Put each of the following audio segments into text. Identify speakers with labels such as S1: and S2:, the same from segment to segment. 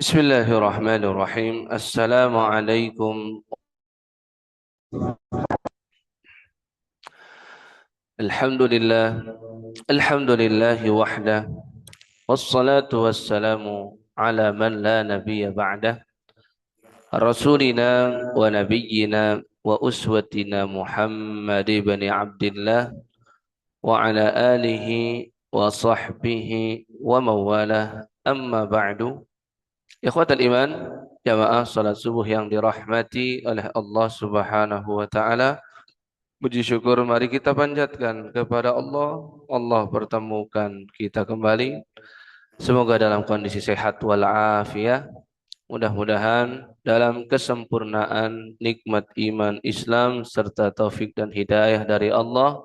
S1: Bismillahirrahmanirrahim. Assalamualaikum. Alhamdulillah. Alhamdulillahi wahdah. Wassalatu wassalamu ala man la nabiyya ba'dah. Rasulina wa nabiyyina wa uswatina Muhammad ibn Abdullah wa ala alihi wa sahbihi wa mawalah. Amma ba'du. Ikhwatal iman, jamaah salat subuh yang dirahmati oleh Allah Subhanahu wa taala. Puji syukur mari kita panjatkan kepada Allah. Allah pertemukan kita kembali. Semoga dalam kondisi sehat walafiat. Mudah-mudahan dalam kesempurnaan nikmat iman Islam serta taufik dan hidayah dari Allah,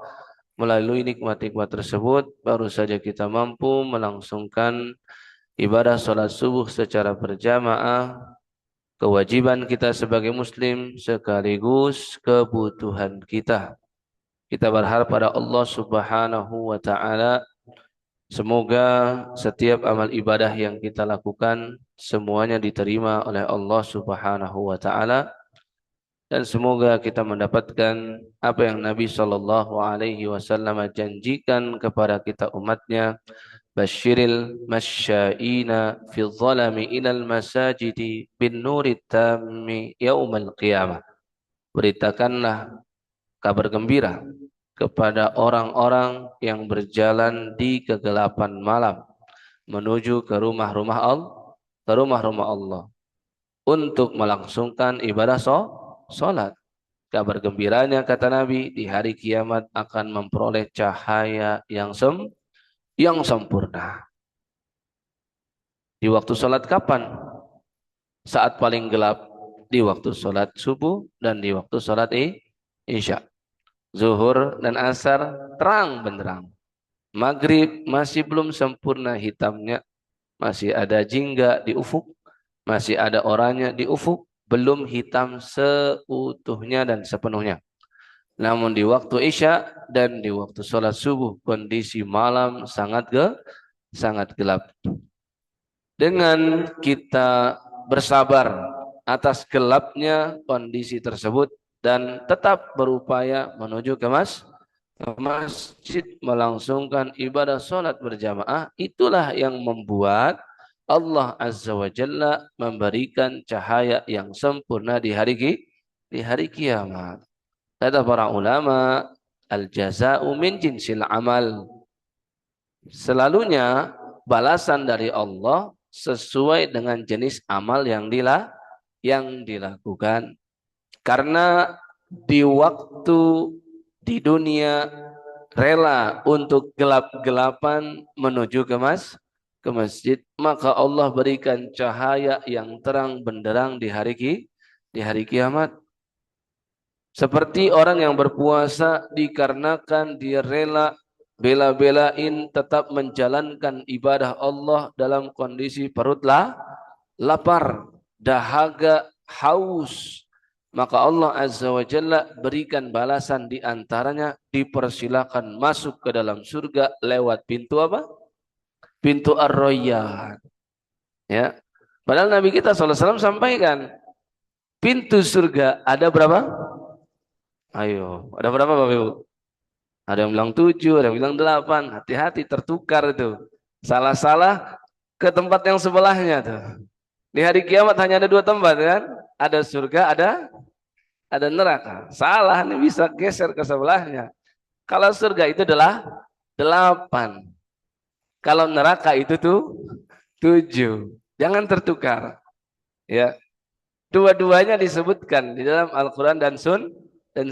S1: melalui nikmat-nikmat tersebut baru saja kita mampu melangsungkan ibadah salat subuh secara berjamaah, kewajiban kita sebagai muslim sekaligus kebutuhan kita. Kita berharap pada Allah Subhanahu wa taala semoga setiap amal ibadah yang kita lakukan semuanya diterima oleh Allah Subhanahu wa taala, dan semoga kita mendapatkan apa yang Nabi sallallahu alaihi wasallam janjikan kepada kita umatnya. Basyiril masyaina fi dhalami ilal masajidi bin nurit tammi yaumal qiyamah. Beritakanlah kabar gembira kepada orang-orang yang berjalan di kegelapan malam menuju ke rumah-rumah Allah untuk melangsungkan ibadah salat. Kabar gembiranya, kata Nabi, di hari kiamat akan memperoleh cahaya yang sempurna. Di waktu salat kapan? Saat paling gelap, di waktu salat subuh dan di waktu salat isya. Zuhur dan asar terang benderang. Maghrib masih belum sempurna hitamnya, masih ada jingga di ufuk, masih ada oranye di ufuk, belum hitam seutuhnya dan sepenuhnya. Namun di waktu isya dan di waktu sholat subuh kondisi malam sangat gelap. Dengan kita bersabar atas gelapnya kondisi tersebut dan tetap berupaya menuju ke masjid melangsungkan ibadah sholat berjamaah, itulah yang membuat Allah Azza wa Jalla memberikan cahaya yang sempurna di hari kiamat. Kata para ulama, al-jaza'u min jinsil amal. Selalunya balasan dari Allah sesuai dengan jenis amal yang dilakukan. Karena di waktu di dunia rela untuk gelap-gelapan menuju ke masjid, maka Allah berikan cahaya yang terang benderang di hari kiamat. Seperti orang yang berpuasa dikarenakan dia rela bela-belain tetap menjalankan ibadah Allah dalam kondisi perutlah lapar, dahaga, haus. Maka Allah Azza wa Jalla berikan balasan, di antaranya dipersilakan masuk ke dalam surga lewat pintu apa? Pintu Ar-Rayyan. Ya. Padahal Nabi kita SAW sampaikan, pintu surga ada berapa? Ayo, ada berapa Bapak Ibu? Ada yang bilang 7, ada yang bilang 8. Hati-hati tertukar itu. Salah-salah ke tempat yang sebelahnya tuh. Di hari kiamat hanya ada 2 tempat kan? Ada surga, ada neraka. Salah nih, bisa geser ke sebelahnya. Kalau surga itu adalah 8. Kalau neraka itu tuh 7. Jangan tertukar. Ya. Dua-duanya disebutkan di dalam Al-Quran dan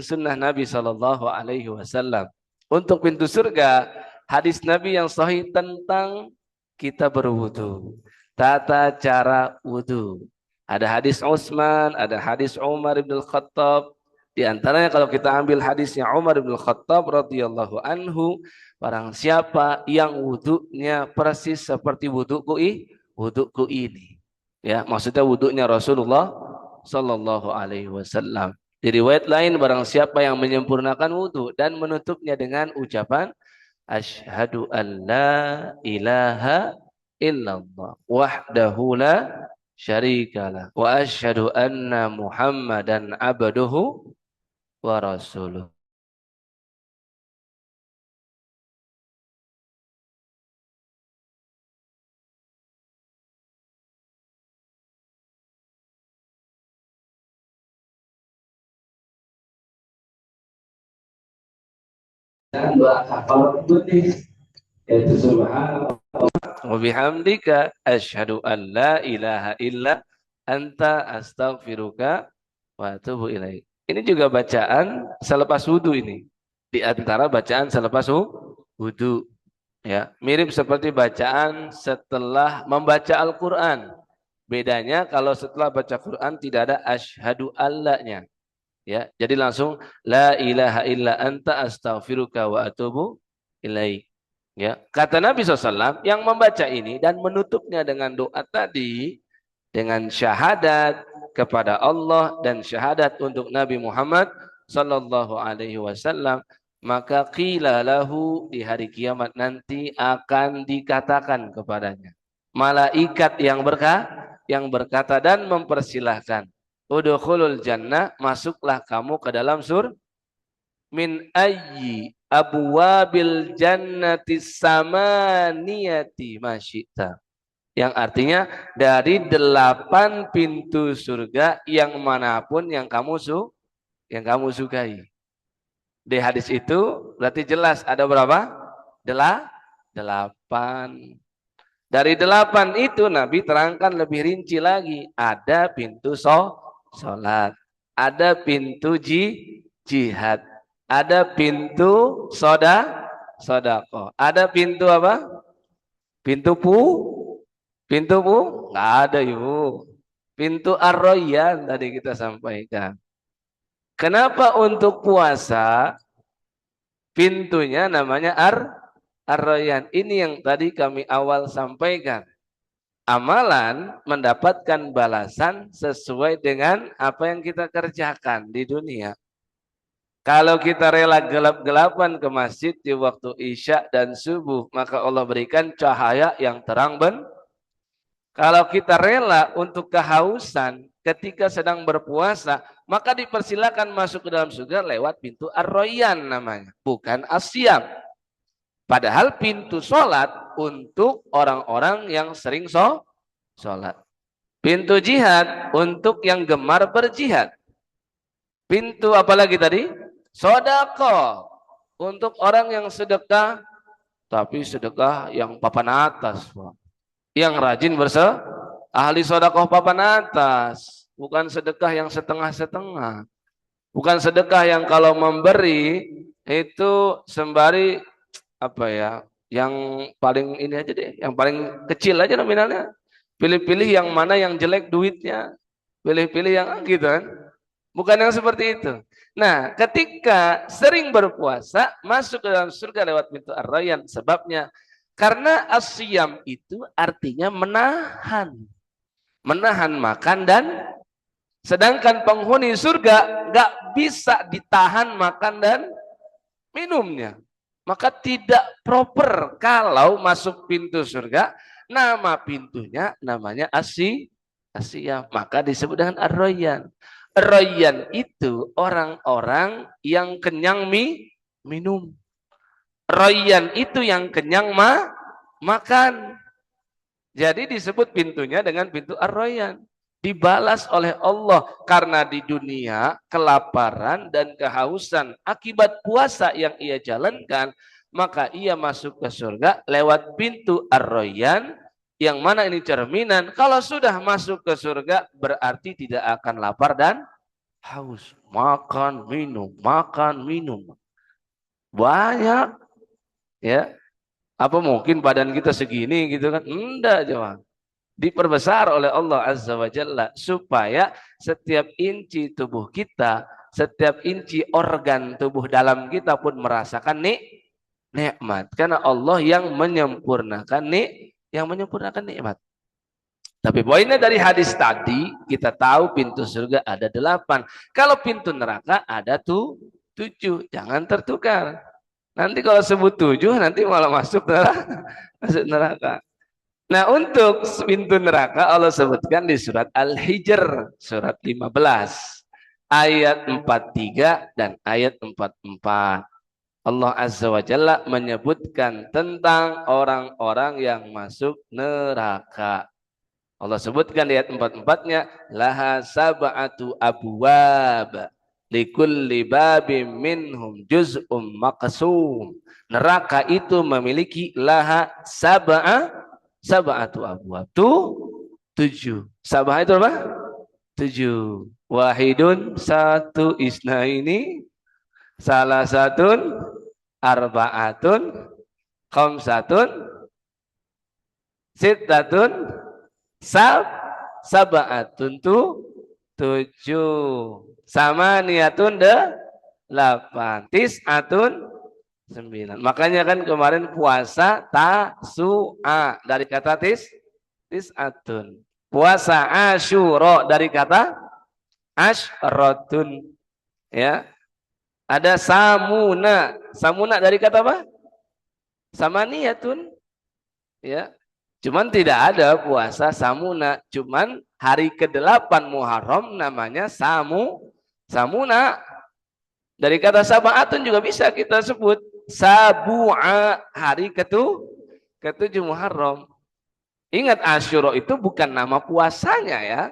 S1: sunnah Nabi Sallallahu Alaihi Wasallam. Untuk pintu surga, hadis Nabi yang sahih tentang kita berwudu, tata cara wudu. Ada hadis Utsman, ada hadis Umar bin Khattab. Di antaranya kalau kita ambil hadisnya Umar bin Khattab radhiyallahu anhu, barang siapa yang wudunya persis seperti wuduku ini. Ya, maksudnya wudunya Rasulullah sallallahu alaihi wasallam. Di riwayat lain, barang siapa yang menyempurnakan wudu dan menutupnya dengan ucapan asyhadu an la ilaha illallah wahdahu la syarikalah wa asyhadu anna Muhammadan abduhu wa rasuluh. Dan doa kafaratul majlis yaitu subhanallah wa bihamdika asyhadu an la ilaha illa anta astaghfiruka wa atubu ilaik. Ini juga bacaan selepas wudu ini. Di antara bacaan selepas wudu ya, mirip seperti bacaan setelah membaca Al-Qur'an. Bedanya kalau setelah baca Quran tidak ada asyhadu allanya. Ya, jadi langsung la ilaha illa anta astaghfiruka wa atubu ilaik. Ya, kata Nabi SAW yang membaca ini dan menutupnya dengan doa tadi dengan syahadat kepada Allah dan syahadat untuk Nabi Muhammad sallallahu alaihi wasallam, maka qila lahu di hari kiamat nanti akan dikatakan kepadanya malaikat yang berkata dan mempersilahkan, udkhulul jannah, masuklah kamu ke dalam surga, min ayyi abwabil jannati samaniyati masyita. Yang artinya dari 8 pintu surga yang manapun yang kamu sukai. Di hadis itu berarti jelas ada berapa? 8. Dari 8 itu Nabi terangkan lebih rinci lagi. Ada pintu sholat, ada pintu jihad, ada pintu sodako, ada pintu apa? Pintu nggak ada ibu. Pintu ar-royan tadi kita sampaikan. Kenapa untuk puasa pintunya namanya ar-royan? Ini yang tadi kami awal sampaikan. Amalan mendapatkan balasan sesuai dengan apa yang kita kerjakan di dunia. Kalau kita rela gelap-gelapan ke masjid di waktu isya dan subuh, maka Allah berikan cahaya yang terang Kalau kita rela untuk kehausan ketika sedang berpuasa, maka dipersilakan masuk ke dalam surga lewat pintu ar-royan namanya, bukan asyam. Padahal pintu sholat untuk orang-orang yang sering sholat. Pintu jihad untuk yang gemar berjihad. Pintu apalagi tadi? Sodako untuk orang yang sedekah, tapi sedekah yang papan atas. Yang rajin ahli sodakoh papan atas. Bukan sedekah yang setengah-setengah. Bukan sedekah yang kalau memberi itu sembari apa ya, yang paling ini aja deh, yang paling kecil aja nominalnya. Pilih-pilih yang mana yang jelek duitnya. Pilih-pilih yang gitu kan. Bukan yang seperti itu. Nah, ketika sering berpuasa, masuk ke dalam surga lewat pintu ar-rayyan. Sebabnya, karena asyam itu artinya menahan. Menahan makan dan sedangkan penghuni surga nggak bisa ditahan makan dan minumnya. Maka tidak proper kalau masuk pintu surga, nama pintunya namanya asyam. Maka disebut dengan ar-rayyan. Ar-rayyan itu orang-orang yang kenyang minum. Rayyan itu yang kenyang makan. Jadi disebut pintunya dengan pintu ar-rayyan. Dibalas oleh Allah karena di dunia kelaparan dan kehausan akibat puasa yang ia jalankan, maka ia masuk ke surga lewat pintu ar-rayyan, yang mana ini cerminan kalau sudah masuk ke surga berarti tidak akan lapar dan haus. Makan minum banyak ya. Apa mungkin badan kita segini gitu kan? Enggak, jemaah. Diperbesar oleh Allah Azza wa Jalla supaya setiap inci tubuh kita, setiap inci organ tubuh dalam kita pun merasakan nikmat. Karena Allah yang menyempurnakan nikmat. Tapi poinnya dari hadis tadi, kita tahu pintu surga ada 8. Kalau pintu neraka ada 7. Jangan tertukar. Nanti kalau sebut 7, nanti malah masuk neraka. Nah, untuk pintu neraka Allah sebutkan di surat Al-Hijr, surat 15, ayat 43 dan ayat 44. Allah Azza wa Jalla menyebutkan tentang orang-orang yang masuk neraka. Allah sebutkan di ayat 44-nya, laha sab'atu abwab likulli babim minhum juz'um maqsum. Neraka itu memiliki laha sab'atu abwab. Tujuh. Sab'ah itu apa? Tujuh. Wahidun satu, isnaini salah satun, arba'atun, khamsatun, sittatun, sab sab'atun tujuh, sama niatun delapan, tis'atun sembilan. Makanya kan kemarin puasa tasu'a dari kata tis'atun. Puasa asyura dari kata asyratun. Ya. Ada samuna. Samuna dari kata apa? Samaniyatun. Ya. Cuman tidak ada puasa samuna. Cuman hari ke-8 Muharram namanya samuna. Dari kata sab'atun juga bisa kita sebut sabu'a, hari ketujuh Muharram. Ingat, Asyura itu bukan nama puasanya ya,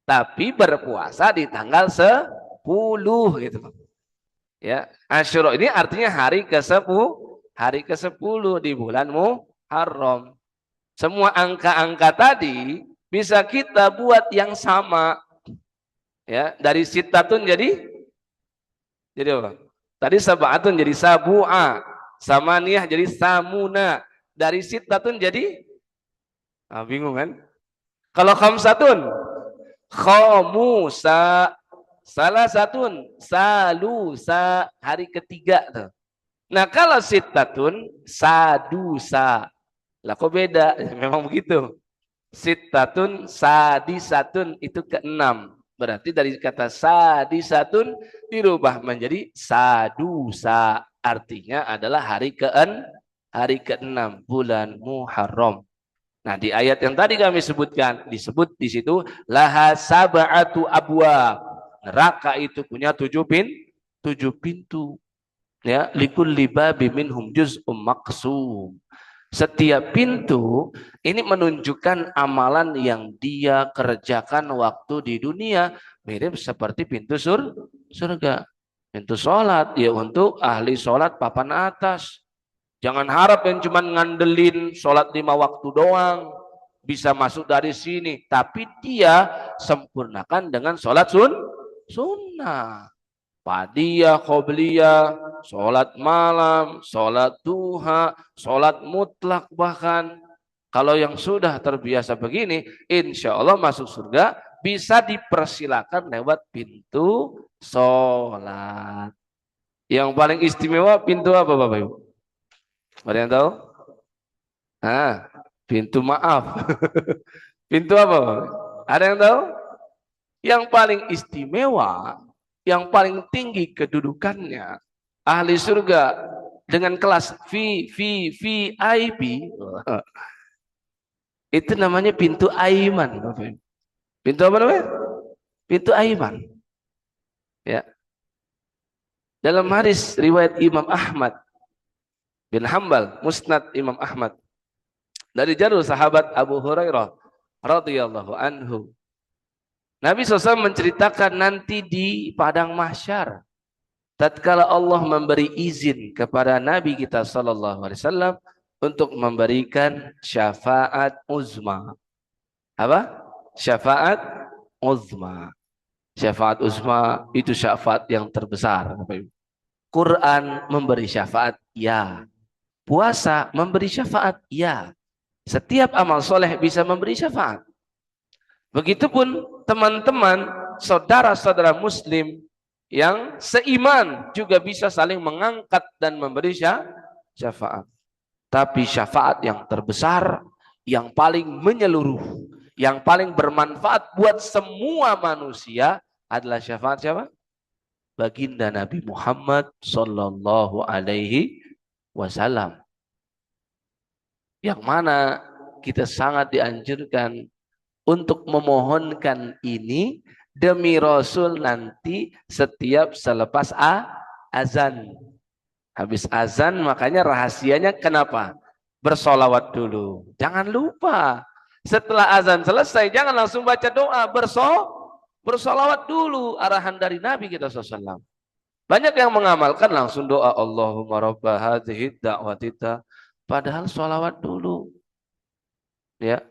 S1: tapi berpuasa di tanggal 10 gitu. Ya, Asyura ini artinya hari ke-10 di bulan Muharram. Semua angka-angka tadi bisa kita buat yang sama. Ya, dari sitatun jadi apa? Tadi sab'atun jadi sabu'a, samaniyah jadi samuna, dari sitatun jadi bingung kan? Kalau khamsatun khomusa, salah satun salusa, hari ketiga tuh. Nah, kalau sitatun sadusa. Lah kok beda? Memang begitu. Sitatun sadisatun itu keenam. Berarti dari kata sadisatun dirubah menjadi sadusa. Artinya adalah hari keenam bulan Muharram. Nah, di ayat yang tadi kami sebutkan, disebut di situ laha sab'atu abwab. Neraka itu punya tujuh pintu. Ya, likulli babim minhum juz'um maqsum. Setiap pintu ini menunjukkan amalan yang dia kerjakan waktu di dunia, mirip seperti pintu surga. Pintu sholat ya untuk ahli sholat papan atas. Jangan harap yang cuma ngandelin sholat 5 waktu doang bisa masuk dari sini, tapi dia sempurnakan dengan sholat sunnah. Padiyah, qobliyah, sholat malam, sholat duha, sholat mutlak bahkan. Kalau yang sudah terbiasa begini, insya Allah masuk surga bisa dipersilakan lewat pintu sholat. Yang paling istimewa pintu apa Bapak Ibu? Ada yang tahu? Pintu maaf. Pintu apa Bapak? Ada yang tahu? Yang paling istimewa, yang paling tinggi kedudukannya, ahli surga dengan kelas VIP, itu namanya pintu Aiman. Pintu apa namanya? Pintu Aiman. Ya. Dalam hadis riwayat Imam Ahmad bin Hambal, Musnad Imam Ahmad, dari jalur sahabat Abu Hurairah radhiyallahu anhu, Nabi SAW menceritakan nanti di padang mahsyar, tatkala Allah memberi izin kepada Nabi kita sallallahu alaihi wasallam untuk memberikan syafaat uzma. Apa? Syafaat uzma. Syafaat uzma itu syafaat yang terbesar. Quran memberi syafaat, ya. Puasa memberi syafaat, ya. Setiap amal soleh bisa memberi syafaat. Begitupun teman-teman, saudara-saudara muslim yang seiman juga bisa saling mengangkat dan memberi syafaat. Tapi syafaat yang terbesar, yang paling menyeluruh, yang paling bermanfaat buat semua manusia adalah syafaat siapa? Baginda Nabi Muhammad sallallahu alaihi wasallam. Yang mana kita sangat dianjurkan untuk memohonkan ini demi Rasul nanti setiap selepas azan. Habis azan makanya rahasianya kenapa? Bersolawat dulu. Jangan lupa. Setelah azan selesai jangan langsung baca doa. Bersolawat dulu. Arahan dari Nabi kita SAW. Banyak yang mengamalkan langsung doa Allahumma rabba hadhihi da'watita. Padahal solawat dulu. Ya.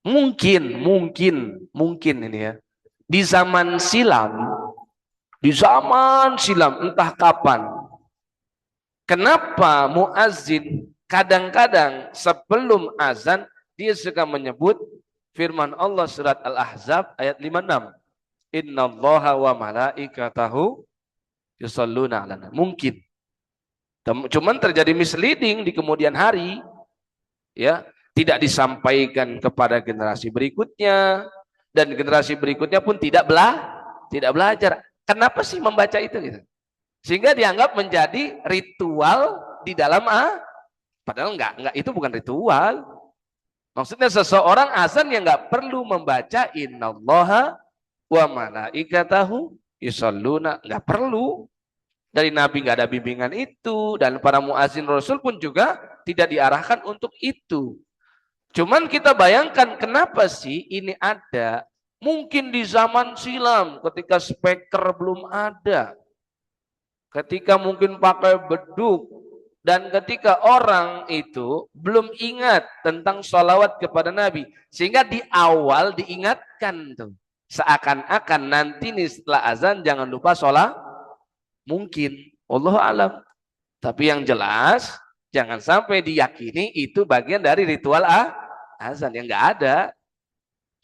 S1: Mungkin ini ya. Di zaman silam entah kapan. Kenapa muazzin kadang-kadang sebelum azan dia suka menyebut firman Allah surat Al-Ahzab ayat 56. Innallaha wa malaikatahu yusholluna 'alan. Mungkin. Cuman terjadi misleading di kemudian hari. Ya, tidak disampaikan kepada generasi berikutnya dan generasi berikutnya pun tidak belajar. Kenapa sih membaca itu gitu? Sehingga dianggap menjadi ritual di dalam padahal enggak itu bukan ritual. Maksudnya seseorang azan yang enggak perlu membaca innallaha wa malaikatahu yusholluna, enggak perlu. Dari Nabi enggak ada bimbingan itu dan para muazin Rasul pun juga tidak diarahkan untuk itu. Cuman kita bayangkan kenapa sih ini ada? Mungkin di zaman silam ketika speaker belum ada. Ketika mungkin pakai beduk dan ketika orang itu belum ingat tentang sholawat kepada Nabi, sehingga di awal diingatkan tuh seakan-akan nanti nih setelah azan jangan lupa sholat. Mungkin wallahu alam, tapi yang jelas jangan sampai diyakini itu bagian dari ritual azan yang enggak ada.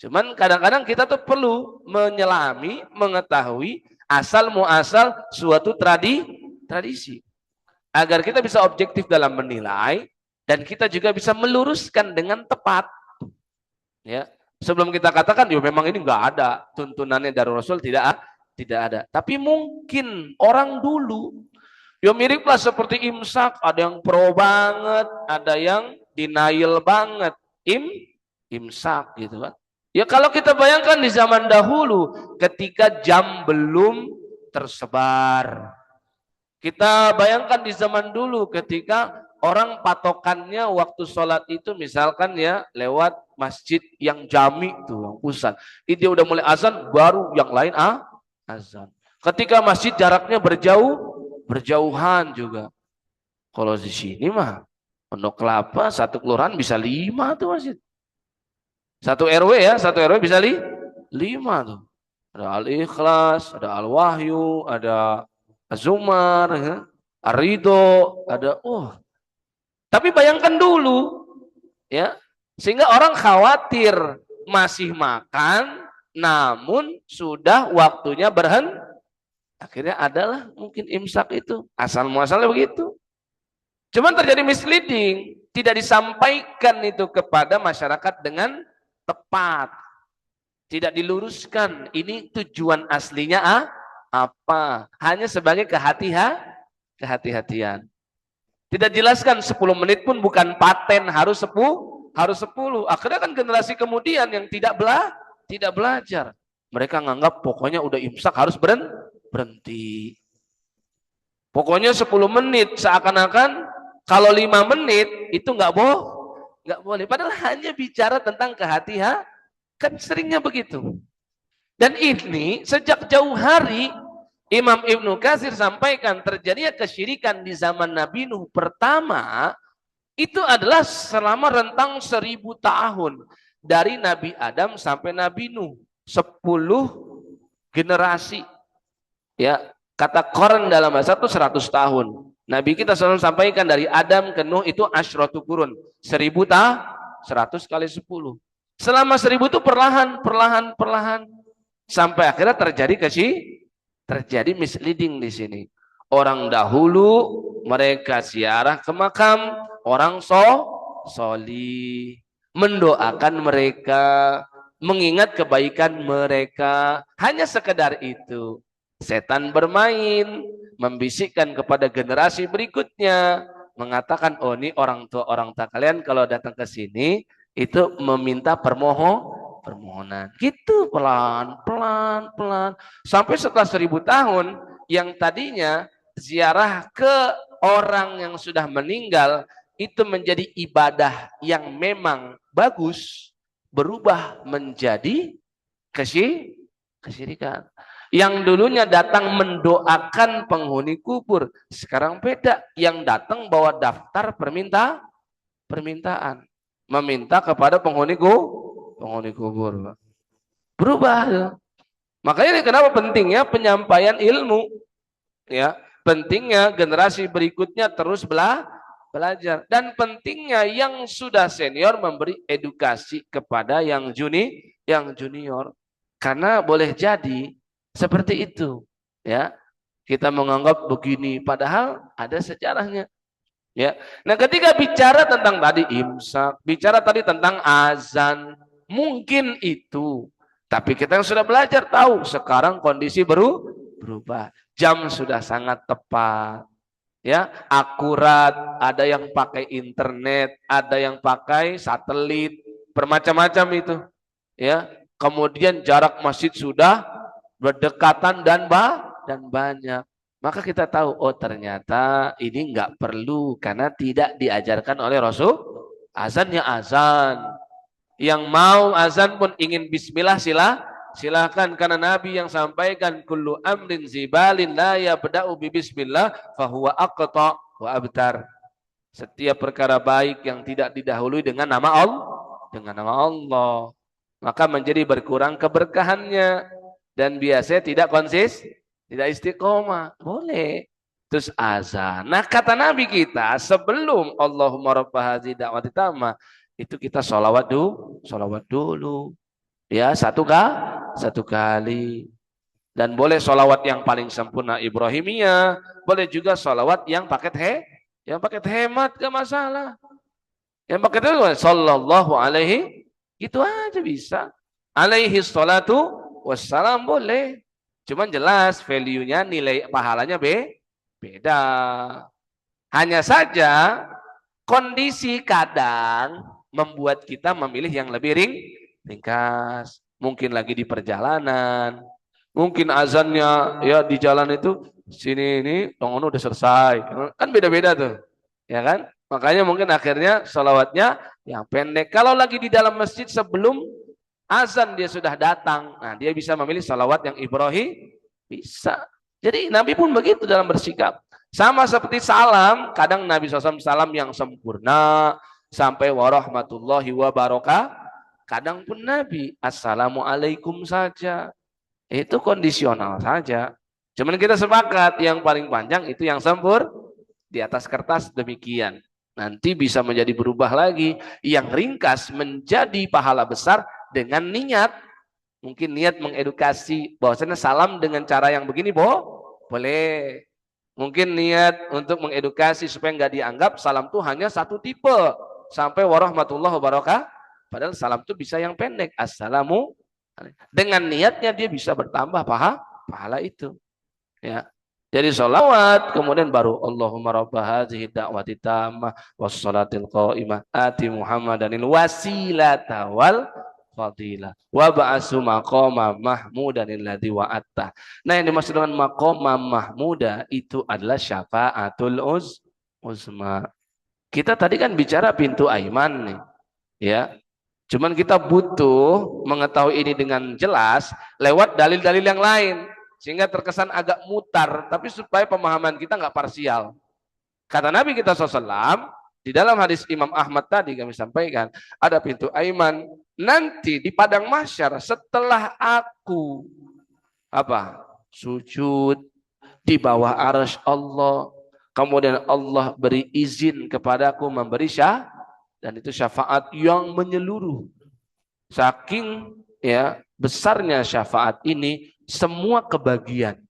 S1: Cuman kadang-kadang kita tuh perlu menyelami, mengetahui asal muasal suatu tradisi agar kita bisa objektif dalam menilai dan kita juga bisa meluruskan dengan tepat. Ya, sebelum kita katakan ya memang ini enggak ada tuntunannya dari Rasul, tidak ada. Tapi mungkin orang dulu ya miriplah seperti imsak, ada yang pro banget, ada yang denial banget. Imsak gitu kan. Ya kalau kita bayangkan di zaman dahulu ketika jam belum tersebar. Kita bayangkan di zaman dulu ketika orang patokannya waktu sholat itu misalkan ya lewat masjid yang jami tuh yang pusat. Ini dia udah mulai azan baru yang lain azan. Ketika masjid jaraknya berjauhan juga. Kalau di sini mah Pondok Kelapa satu kelurahan bisa 5 tuh masjid. Satu RW bisa 5 tuh. Ada Al-Ikhlas, ada Al-Wahyu, ada Az-Zumar, ya. Ar-Ridho, ada Tapi bayangkan dulu ya, sehingga orang khawatir masih makan namun sudah waktunya berhenti. Akhirnya adalah mungkin imsak itu. Asal muasalnya begitu. Cuman terjadi misleading, tidak disampaikan itu kepada masyarakat dengan tepat. Tidak diluruskan ini tujuan aslinya apa? Hanya sebagai kehati-hatian. Tidak jelaskan 10 menit pun bukan paten harus 10. Akhirnya kan generasi kemudian yang tidak belajar. Mereka nganggap pokoknya udah imsak harus berhenti. Pokoknya 10 menit seakan-akan kalau 5 menit itu nggak boleh. Padahal hanya bicara tentang kehati-hatian. Kan seringnya begitu. Dan ini sejak jauh hari Imam Ibnu Katsir sampaikan terjadinya kesyirikan di zaman Nabi Nuh pertama itu adalah selama rentang 1000 tahun. Dari Nabi Adam sampai Nabi Nuh. 10 generasi. Ya, kata Quran dalam bahasa itu 100 tahun. Nabi kita selalu sampaikan dari Adam ke Nuh itu asyratu qurun. 1000 tahun, 100 kali 10. Selama 1000 itu perlahan. Sampai akhirnya terjadi misleading di sini. Orang dahulu mereka ziarah ke makam orang solih, mendoakan mereka, mengingat kebaikan mereka. Hanya sekedar itu. Setan bermain, membisikkan kepada generasi berikutnya mengatakan, oh ini orang tua kalian kalau datang ke sini itu meminta permohonan. Gitu pelan, pelan, pelan. Sampai setelah 1000 tahun, yang tadinya ziarah ke orang yang sudah meninggal itu menjadi ibadah yang memang bagus, berubah menjadi kesyirikan. Yang dulunya datang mendoakan penghuni kubur, sekarang beda. Yang datang bawa daftar permintaan, meminta kepada penghuni kubur. Berubah. Ya. Makanya kenapa pentingnya penyampaian ilmu, ya. Pentingnya generasi berikutnya terus belajar, dan pentingnya yang sudah senior memberi edukasi kepada yang junior. Karena boleh jadi seperti itu, ya. Kita menganggap begini, padahal ada sejarahnya, ya. Nah, ketika bicara tentang tadi imsak, bicara tadi tentang azan, mungkin itu. Tapi kita yang sudah belajar tahu sekarang kondisi berubah. Jam sudah sangat tepat, ya, akurat. Ada yang pakai internet, ada yang pakai satelit, bermacam-macam itu, ya. Kemudian jarak masjid sudah berdekatan dan banyak. Maka kita tahu, oh ternyata ini nggak perlu karena tidak diajarkan oleh Rasul. Azannya azan. Yang mau azan pun ingin bismillah silahkan, karena Nabi yang sampaikan kullu amrin zibalin la yabda'u bi bismillah fahuwa aqta wa abtar. Setiap perkara baik yang tidak didahului dengan nama Allah, maka menjadi berkurang keberkahannya dan biasanya tidak tidak istiqomah. Boleh. Terus azan. Nah, kata Nabi kita sebelum Allahumma rabb hadhihi da'wati tammah itu kita sholawat dulu. Ya, satu kali. Dan boleh sholawat yang paling sempurna Ibrahimiyah, boleh juga sholawat yang paket hemat, gak masalah. Yang paket itu sallallahu alaihi, gitu aja bisa. Alaihi salatu wassalam boleh. Cuman jelas value-nya, nilai pahalanya beda. Hanya saja kondisi kadang membuat kita memilih yang lebih ringkas. Mungkin lagi di perjalanan, mungkin azannya ya di jalan itu sini ini tonggono udah selesai, kan beda-beda tuh, ya kan? Makanya mungkin akhirnya sholawatnya yang pendek. Kalau lagi di dalam masjid sebelum azan dia sudah datang, nah dia bisa memilih sholawat yang Ibrahim, bisa. Jadi Nabi pun begitu dalam bersikap. Sama seperti salam, kadang Nabi SAW salam yang sempurna sampai warahmatullahi wabarakatuh. Kadang pun Nabi assalamualaikum saja. Itu kondisional saja. Cuman kita sepakat yang paling panjang itu yang di atas kertas demikian. Nanti bisa menjadi berubah lagi. Yang ringkas menjadi pahala besar dengan niat. Mungkin niat mengedukasi bahwasanya salam dengan cara yang begini boleh. Mungkin niat untuk mengedukasi supaya nggak dianggap salam itu hanya satu tipe sampai warahmatullahi wabarakatuh. Padahal salam itu bisa yang pendek. Assalamu. Dengan niatnya dia bisa bertambah pahala itu. Ya. Jadi sholawat, kemudian baru Allahumma rabba hadhihi da'wati tammah wassalatil qa'imah ati Muhammadanil wasilata wal fadilah wa ba'asu maqama mahmudanil ladzi wa'atta. Nah, yang dimaksud dengan maqama mahmuda itu adalah syafaatul uzma. Kita tadi kan bicara pintu aiman nih, ya. Cuman kita butuh mengetahui ini dengan jelas lewat dalil-dalil yang lain. Sehingga terkesan agak mutar, tapi supaya pemahaman kita nggak parsial. Kata Nabi kita SAW, di dalam hadis Imam Ahmad tadi kami sampaikan, ada pintu aiman. Nanti di padang mahsyar setelah aku sujud di bawah arsy Allah, kemudian Allah beri izin kepadaku memberi dan itu syafaat yang menyeluruh. Saking ya besarnya syafaat ini, semua kebagian.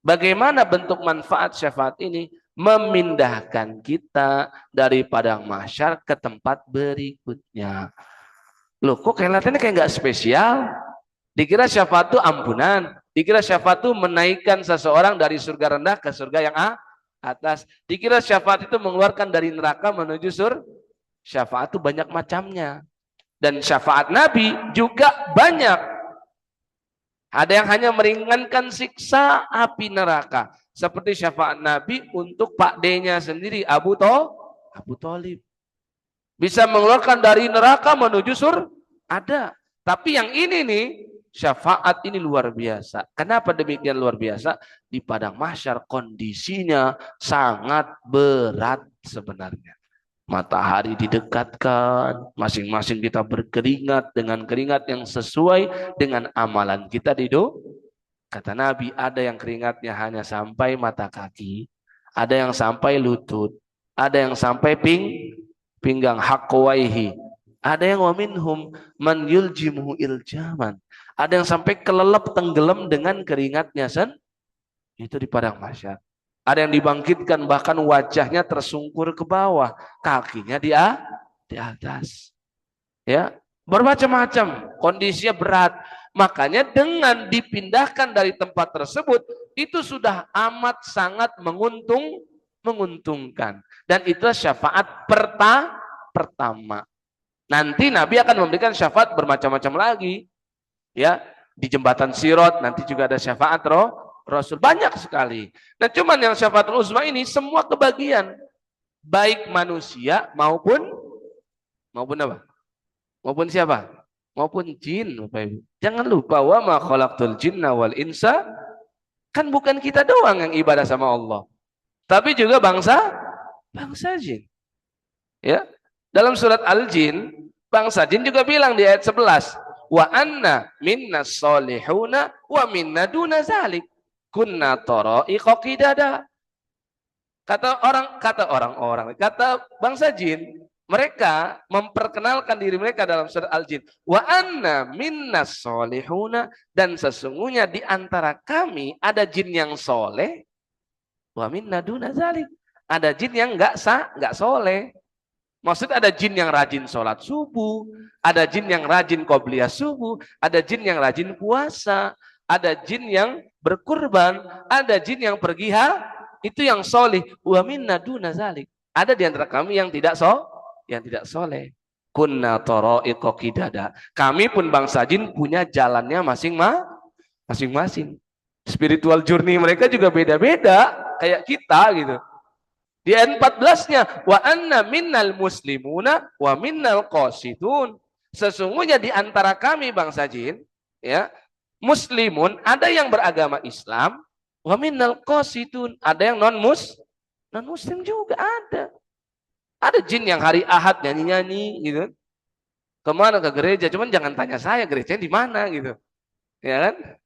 S1: Bagaimana bentuk manfaat syafaat ini? Memindahkan kita dari padang mahsyar ke tempat berikutnya. Loh, kok kelihatannya kayak nggak spesial? Dikira syafaat itu ampunan, dikira syafaat itu menaikkan seseorang dari surga rendah ke surga yang atas. Dikira syafaat itu mengeluarkan dari neraka menuju surga. Syafaat itu banyak macamnya. Dan syafaat Nabi juga banyak. Ada yang hanya meringankan siksa api neraka. Seperti syafaat Nabi untuk Pak D-nya sendiri, Abu Thalib. Bisa mengeluarkan dari neraka menuju surga. Ada. Tapi yang ini nih, syafaat ini luar biasa. Kenapa demikian luar biasa? Di padang mahsyar kondisinya sangat berat sebenarnya. Matahari didekatkan, masing-masing kita berkeringat dengan keringat yang sesuai dengan amalan kita di dunia. Kata Nabi, ada yang keringatnya hanya sampai mata kaki, ada yang sampai lutut, ada yang sampai pinggang haqqawaihi, ada yang wa minhum man yuljimuhu iljaman, ada yang sampai kelelep tenggelam dengan keringatnya itu di padang mahsyar. Ada yang dibangkitkan bahkan wajahnya tersungkur ke bawah, kakinya di atas. Ya, bermacam-macam, kondisinya berat. Makanya dengan dipindahkan dari tempat tersebut itu sudah amat sangat menguntungkan. Dan itulah syafaat pertama. Nanti Nabi akan memberikan syafaat bermacam-macam lagi. Ya, di jembatan Sirat nanti juga ada syafaat Rasul, banyak sekali. Nah, cuman yang syafaatul uzma ini semua kebagian, baik manusia maupun apa? Maupun siapa? Maupun jin, Bapak Ibu. Jangan lupa wa ma khalaqtul jinna wal insa, kan bukan kita doang yang ibadah sama Allah, tapi juga bangsa jin. Ya. Dalam surat Al-Jin, bangsa jin juga bilang di ayat 11, wa anna minnas solihuna wa minna duna zalik. Kunna tara'iqa qidada. Kata bangsa jin, mereka memperkenalkan diri mereka dalam surat Al-Jin. Wa anna minnas solihuna, dan sesungguhnya di antara kami ada jin yang soleh. Wa minna duna zalik. Ada jin yang enggak soleh. Maksud ada jin yang rajin sholat subuh, ada jin yang rajin qobliyah subuh, ada jin yang rajin puasa, ada jin yang berkurban, ada jin yang pergi itu yang soleh. Wa minna duna zalik. Ada di antara kami yang tidak soleh. Kunna tara'iqa qidada. Kami pun bangsa jin punya jalannya masing-masing. Spiritual journey mereka juga beda-beda kayak kita gitu. Di ayat 14-nya, wa anna minnal muslimuna wa minnal qasidun. Sesungguhnya di antara kami bangsa jin, ya, muslimun, ada yang beragama Islam, wa minnal qasidun, ada yang non-muslim juga ada. Ada jin yang hari Ahad nyanyi-nyanyi gitu. Kemana ke gereja? Cuman jangan tanya saya gerejanya di mana gitu. Ya kan?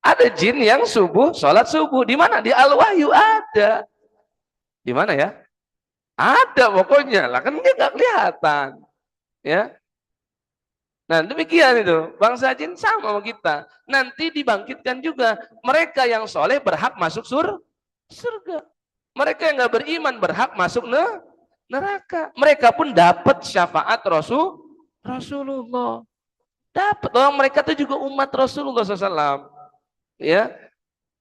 S1: Ada jin yang sholat subuh. Di mana? Di Al-Wahyu ada. Di mana ya? Ada pokoknya. Lah kan dia nggak kelihatan. Ya. Nah, demikian itu. Bangsa jin sama kita. Nanti dibangkitkan juga. Mereka yang soleh berhak masuk surga. Mereka yang nggak beriman berhak masuk neraka. Mereka pun dapat syafaat Rasulullah. Dapat. Orang mereka itu juga umat Rasulullah SAW. Ya.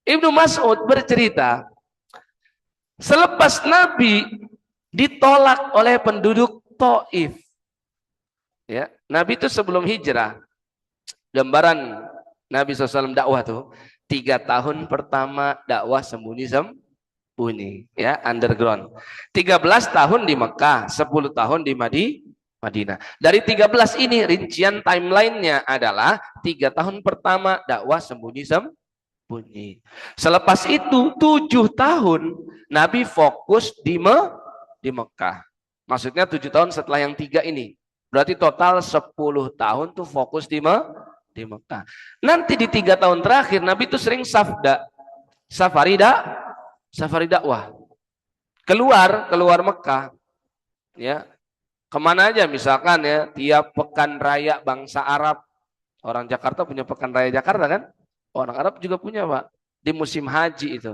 S1: Ibnu Mas'ud bercerita, selepas Nabi ditolak oleh penduduk Taif, ya, Nabi itu sebelum hijrah, gambaran Nabi SAW dakwah tuh 3 tahun pertama dakwah sembunyi, ya, underground. 13 tahun di Mekah, 10 tahun di Madinah. Dari 13 ini rincian timelinenya adalah 3 tahun pertama dakwah sembunyi. Selepas itu 7 tahun Nabi fokus di Mekah. Maksudnya 7 tahun setelah yang 3 ini. Berarti total 10 tahun tuh fokus di Mekah. Nanti di 3 tahun terakhir Nabi itu sering safari dakwah. Keluar Mekah. Ya. Kemana aja misalkan ya, tiap pekan raya bangsa Arab. Orang Jakarta punya pekan raya Jakarta kan? Orang Arab juga punya, Pak. Di musim haji itu.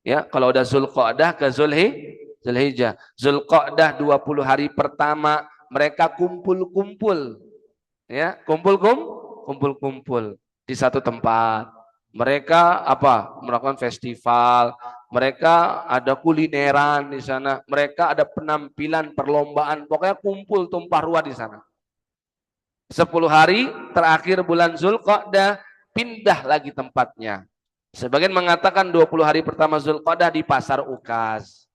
S1: Ya, kalau udah Zulqa'dah ke Zulhijjah. Zulqa'dah 20 hari pertama mereka kumpul-kumpul. Ya, kumpul-kumpul di satu tempat. Mereka apa? Melakukan festival, mereka ada kulineran di sana, mereka ada penampilan perlombaan, pokoknya kumpul tumpah ruah di sana. 10 hari terakhir bulan Zulqa'dah pindah lagi tempatnya. Sebagian mengatakan 20 hari pertama Zulqa'dah di pasar Ukaz.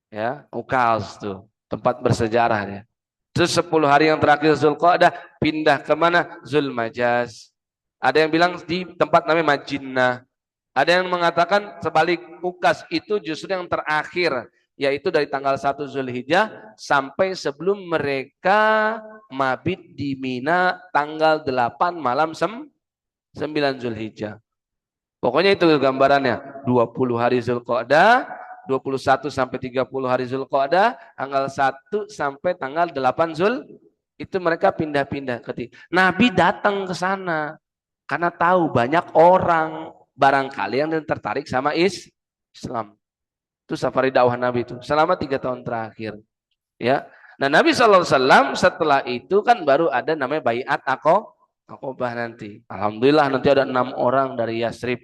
S1: Ya, Ukaz tuh, tempat bersejarah ya. Terus 10 hari yang terakhir Zulqa'dah pindah ke mana? Zulmajaz. Ada yang bilang di tempat namanya Majinnah. Ada yang mengatakan sebalik, Ukaz itu justru yang terakhir, yaitu dari tanggal 1 Zulhijjah sampai sebelum mereka mabit di Mina tanggal 8 malam 9 Zulhijjah. Pokoknya itu gambarannya. 20 hari Zulqa'dah, 21 sampai 30 hari Zulqa'dah, tanggal 1 sampai tanggal 8 Zul, itu mereka pindah-pindah. Nabi datang ke sana karena tahu banyak orang barangkali yang tertarik sama Islam. Itu safari dakwah Nabi itu selama 3 tahun terakhir. Ya. Nah, Nabi SAW setelah itu kan baru ada namanya Baiat Aqobah nanti. Alhamdulillah nanti ada 6 orang dari Yasrib.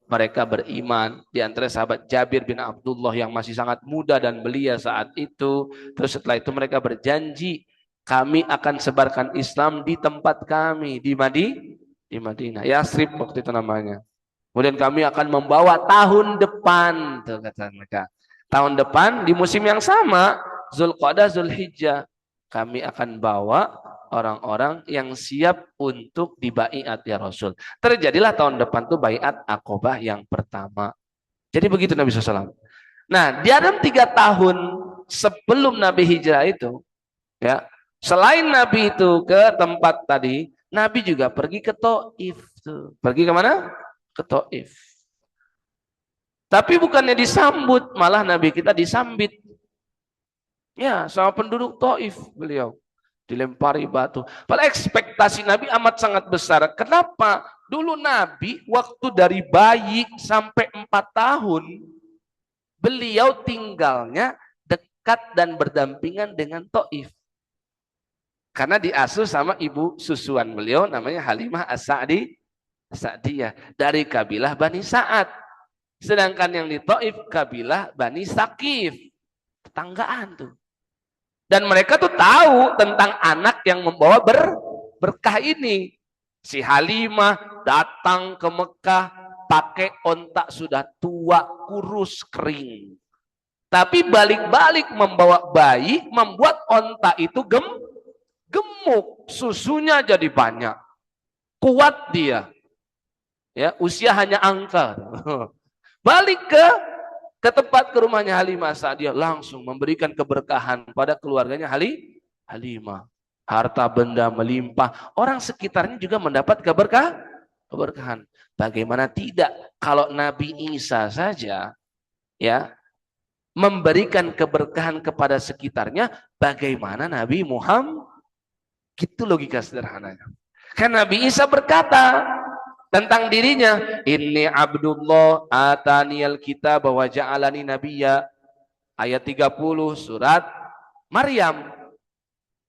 S1: Mereka beriman, di antara sahabat Jabir bin Abdullah yang masih sangat muda dan belia saat itu. Terus setelah itu mereka berjanji, kami akan sebarkan Islam di tempat kami di Madinah, Yasrib waktu itu namanya. Kemudian kami akan membawa tahun depan, tuh kata mereka. Tahun depan di musim yang sama, Zulqa'dah, Zulhijjah, kami akan bawa orang-orang yang siap untuk dibaiat ya Rasul. Terjadilah tahun depan tuh baiat Aqobah yang pertama. Jadi begitu Nabi SAW. Nah, di dalam 3 tahun sebelum Nabi hijrah itu, ya, selain Nabi itu ke tempat tadi, Nabi juga pergi ke Taif. Pergi ke mana? Ke Taif. Tapi bukannya disambut, malah Nabi kita disambit. Ya, sama penduduk Taif beliau. Dilempari batu. Padahal ekspektasi Nabi amat sangat besar. Kenapa? Dulu Nabi waktu dari bayi sampai 4 tahun, beliau tinggalnya dekat dan berdampingan dengan Taif. Karena diasuh sama ibu susuan beliau namanya Halimah As-Sa'diyah dari kabilah Bani Sa'ad. Sedangkan yang di Taif kabilah Bani Saqif. Tetanggaan tuh. Dan mereka tuh tahu tentang anak yang membawa berkah ini. Si Halimah datang ke Mekah pakai ontak sudah tua, kurus, kering. Tapi balik-balik membawa bayi, membuat ontak itu gemuk. Susunya jadi banyak. Kuat dia. Ya, usia hanya angka. Balik ke tempat ke rumahnya Halimah Sa'diyah, langsung memberikan keberkahan pada keluarganya Halimah. Harta benda melimpah. Orang sekitarnya juga mendapat keberkahan. Bagaimana tidak kalau Nabi Isa saja ya memberikan keberkahan kepada sekitarnya, bagaimana Nabi Muhammad? Gitu logika sederhananya. Kan Nabi Isa berkata tentang dirinya, inni Abdullah ataniyal kitab wa ja'alani nabiyya, ayat 30 surat Maryam.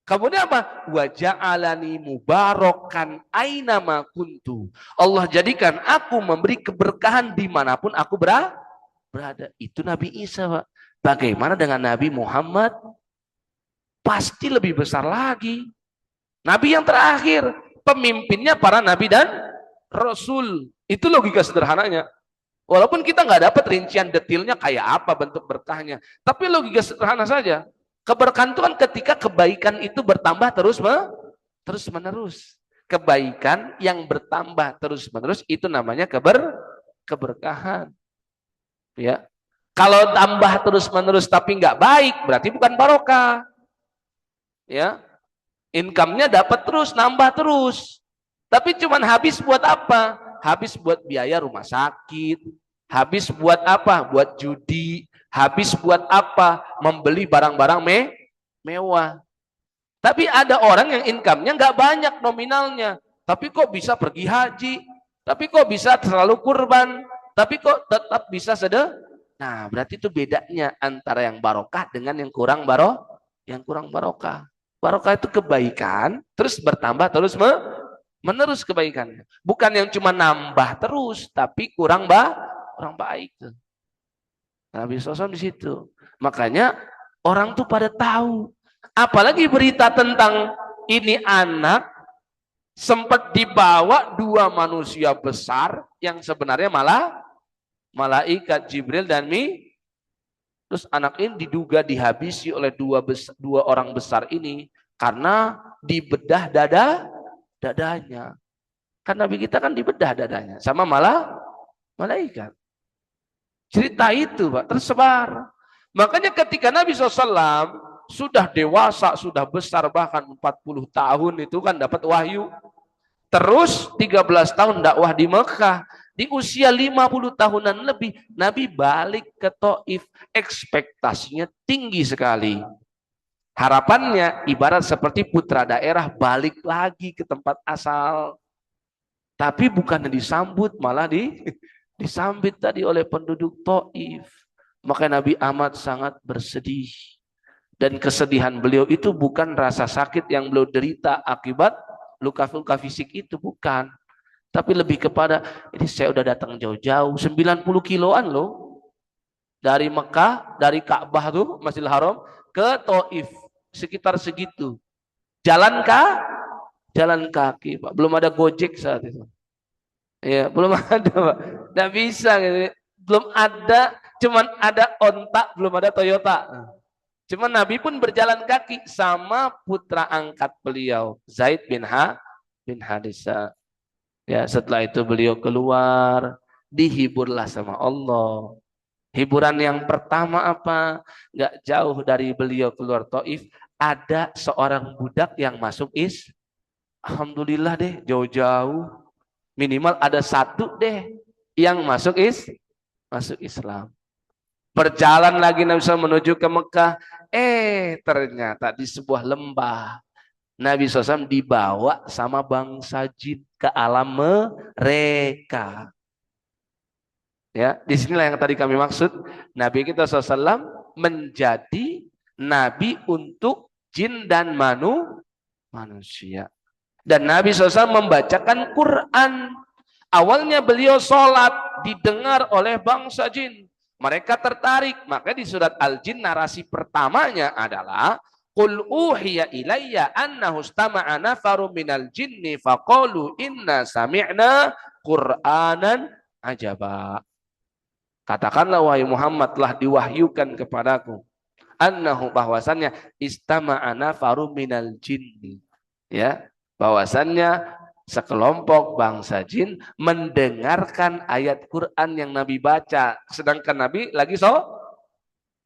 S1: Kemudian apa? Wa ja'alani mubarakan aina ma kuntu. Allah jadikan aku memberi keberkahan dimanapun aku berada. Itu Nabi Isa, Pak. Bagaimana dengan Nabi Muhammad? Pasti lebih besar lagi. Nabi yang terakhir, pemimpinnya para nabi dan Rasul. Itu logika sederhananya. Walaupun kita nggak dapat rincian detailnya kayak apa bentuk berkahnya. Tapi logika sederhana saja. Keberkahan itu kan ketika kebaikan itu bertambah terus menerus. Kebaikan yang bertambah terus menerus itu namanya keberkahan. Ya. Kalau tambah terus menerus tapi nggak baik, berarti bukan barokah. Ya. Income-nya dapat terus, nambah terus. Tapi cuman habis buat apa? Habis buat biaya rumah sakit. Habis buat apa? Buat judi. Habis buat apa? Membeli barang-barang mewah. Tapi ada orang yang income-nya nggak banyak nominalnya. Tapi kok bisa pergi haji? Tapi kok bisa selalu kurban? Tapi kok tetap bisa sedekah? Nah, berarti itu bedanya antara yang barokah dengan yang kurang barokah. Barokah itu kebaikan, terus bertambah, terus Menerus kebaikannya. Bukan yang cuma nambah terus, tapi kurang baik. Nabi SAW di situ. Makanya orang tuh pada tahu. Apalagi berita tentang ini anak sempat dibawa dua manusia besar yang sebenarnya malah malaikat Jibril dan terus anak ini diduga dihabisi oleh dua orang besar ini karena dibedah dadanya. Kan Nabi kita kan dibedah dadanya sama malaikat. Cerita itu Pak tersebar. Makanya ketika Nabi SAW sudah dewasa, sudah besar bahkan 40 tahun itu kan dapat wahyu. Terus 13 tahun dakwah di Mekah. Di usia 50 tahunan lebih, Nabi balik ke Taif. Ekspektasinya tinggi sekali. Harapannya ibarat seperti putra daerah balik lagi ke tempat asal. Tapi bukan disambut, malah disambit tadi oleh penduduk Taif. Maka Nabi amat sangat bersedih. Dan kesedihan beliau itu bukan rasa sakit yang beliau derita akibat luka-luka fisik itu, bukan. Tapi lebih kepada, ini saya udah datang jauh-jauh, 90 kiloan loh. Dari Mekah, dari Ka'bah tuh, Masjidil Haram, ke Taif. Sekitar segitu. Jalan kaki, Pak. Belum ada Gojek saat itu. Ya, belum ada, Pak. Nggak bisa gitu. Belum ada, cuman ada onta, belum ada Toyota. Cuman Nabi pun berjalan kaki sama putra angkat beliau, Zaid bin Haritha. Ya, setelah itu beliau keluar, dihiburlah sama Allah. Hiburan yang pertama apa? Nggak jauh dari beliau keluar Taif, ada seorang budak yang masuk Alhamdulillah deh, jauh-jauh. Minimal ada satu deh yang masuk Islam. Berjalan lagi Nabi SAW menuju ke Mekah. Ternyata di sebuah lembah Nabi SAW dibawa sama bangsa jin ke alam mereka. Ya, disinilah yang tadi kami maksud. Nabi kita SAW menjadi Nabi untuk jin dan manusia. Dan Nabi SAW membacakan Quran. Awalnya beliau sholat, didengar oleh bangsa jin. Mereka tertarik. Maka di surat Al-Jin narasi pertamanya adalah Qul uhiya ilayya annahu istama'a nafaru minal jinni faqalu inna sami'na Qur'anan ajaba. Katakanlah wahai Muhammad, telah diwahyukan kepadaku annahu, bahwasannya istama'a nafaru minal jinni. Ya, bahwasannya sekelompok bangsa jin mendengarkan ayat Quran yang Nabi baca, sedangkan Nabi lagi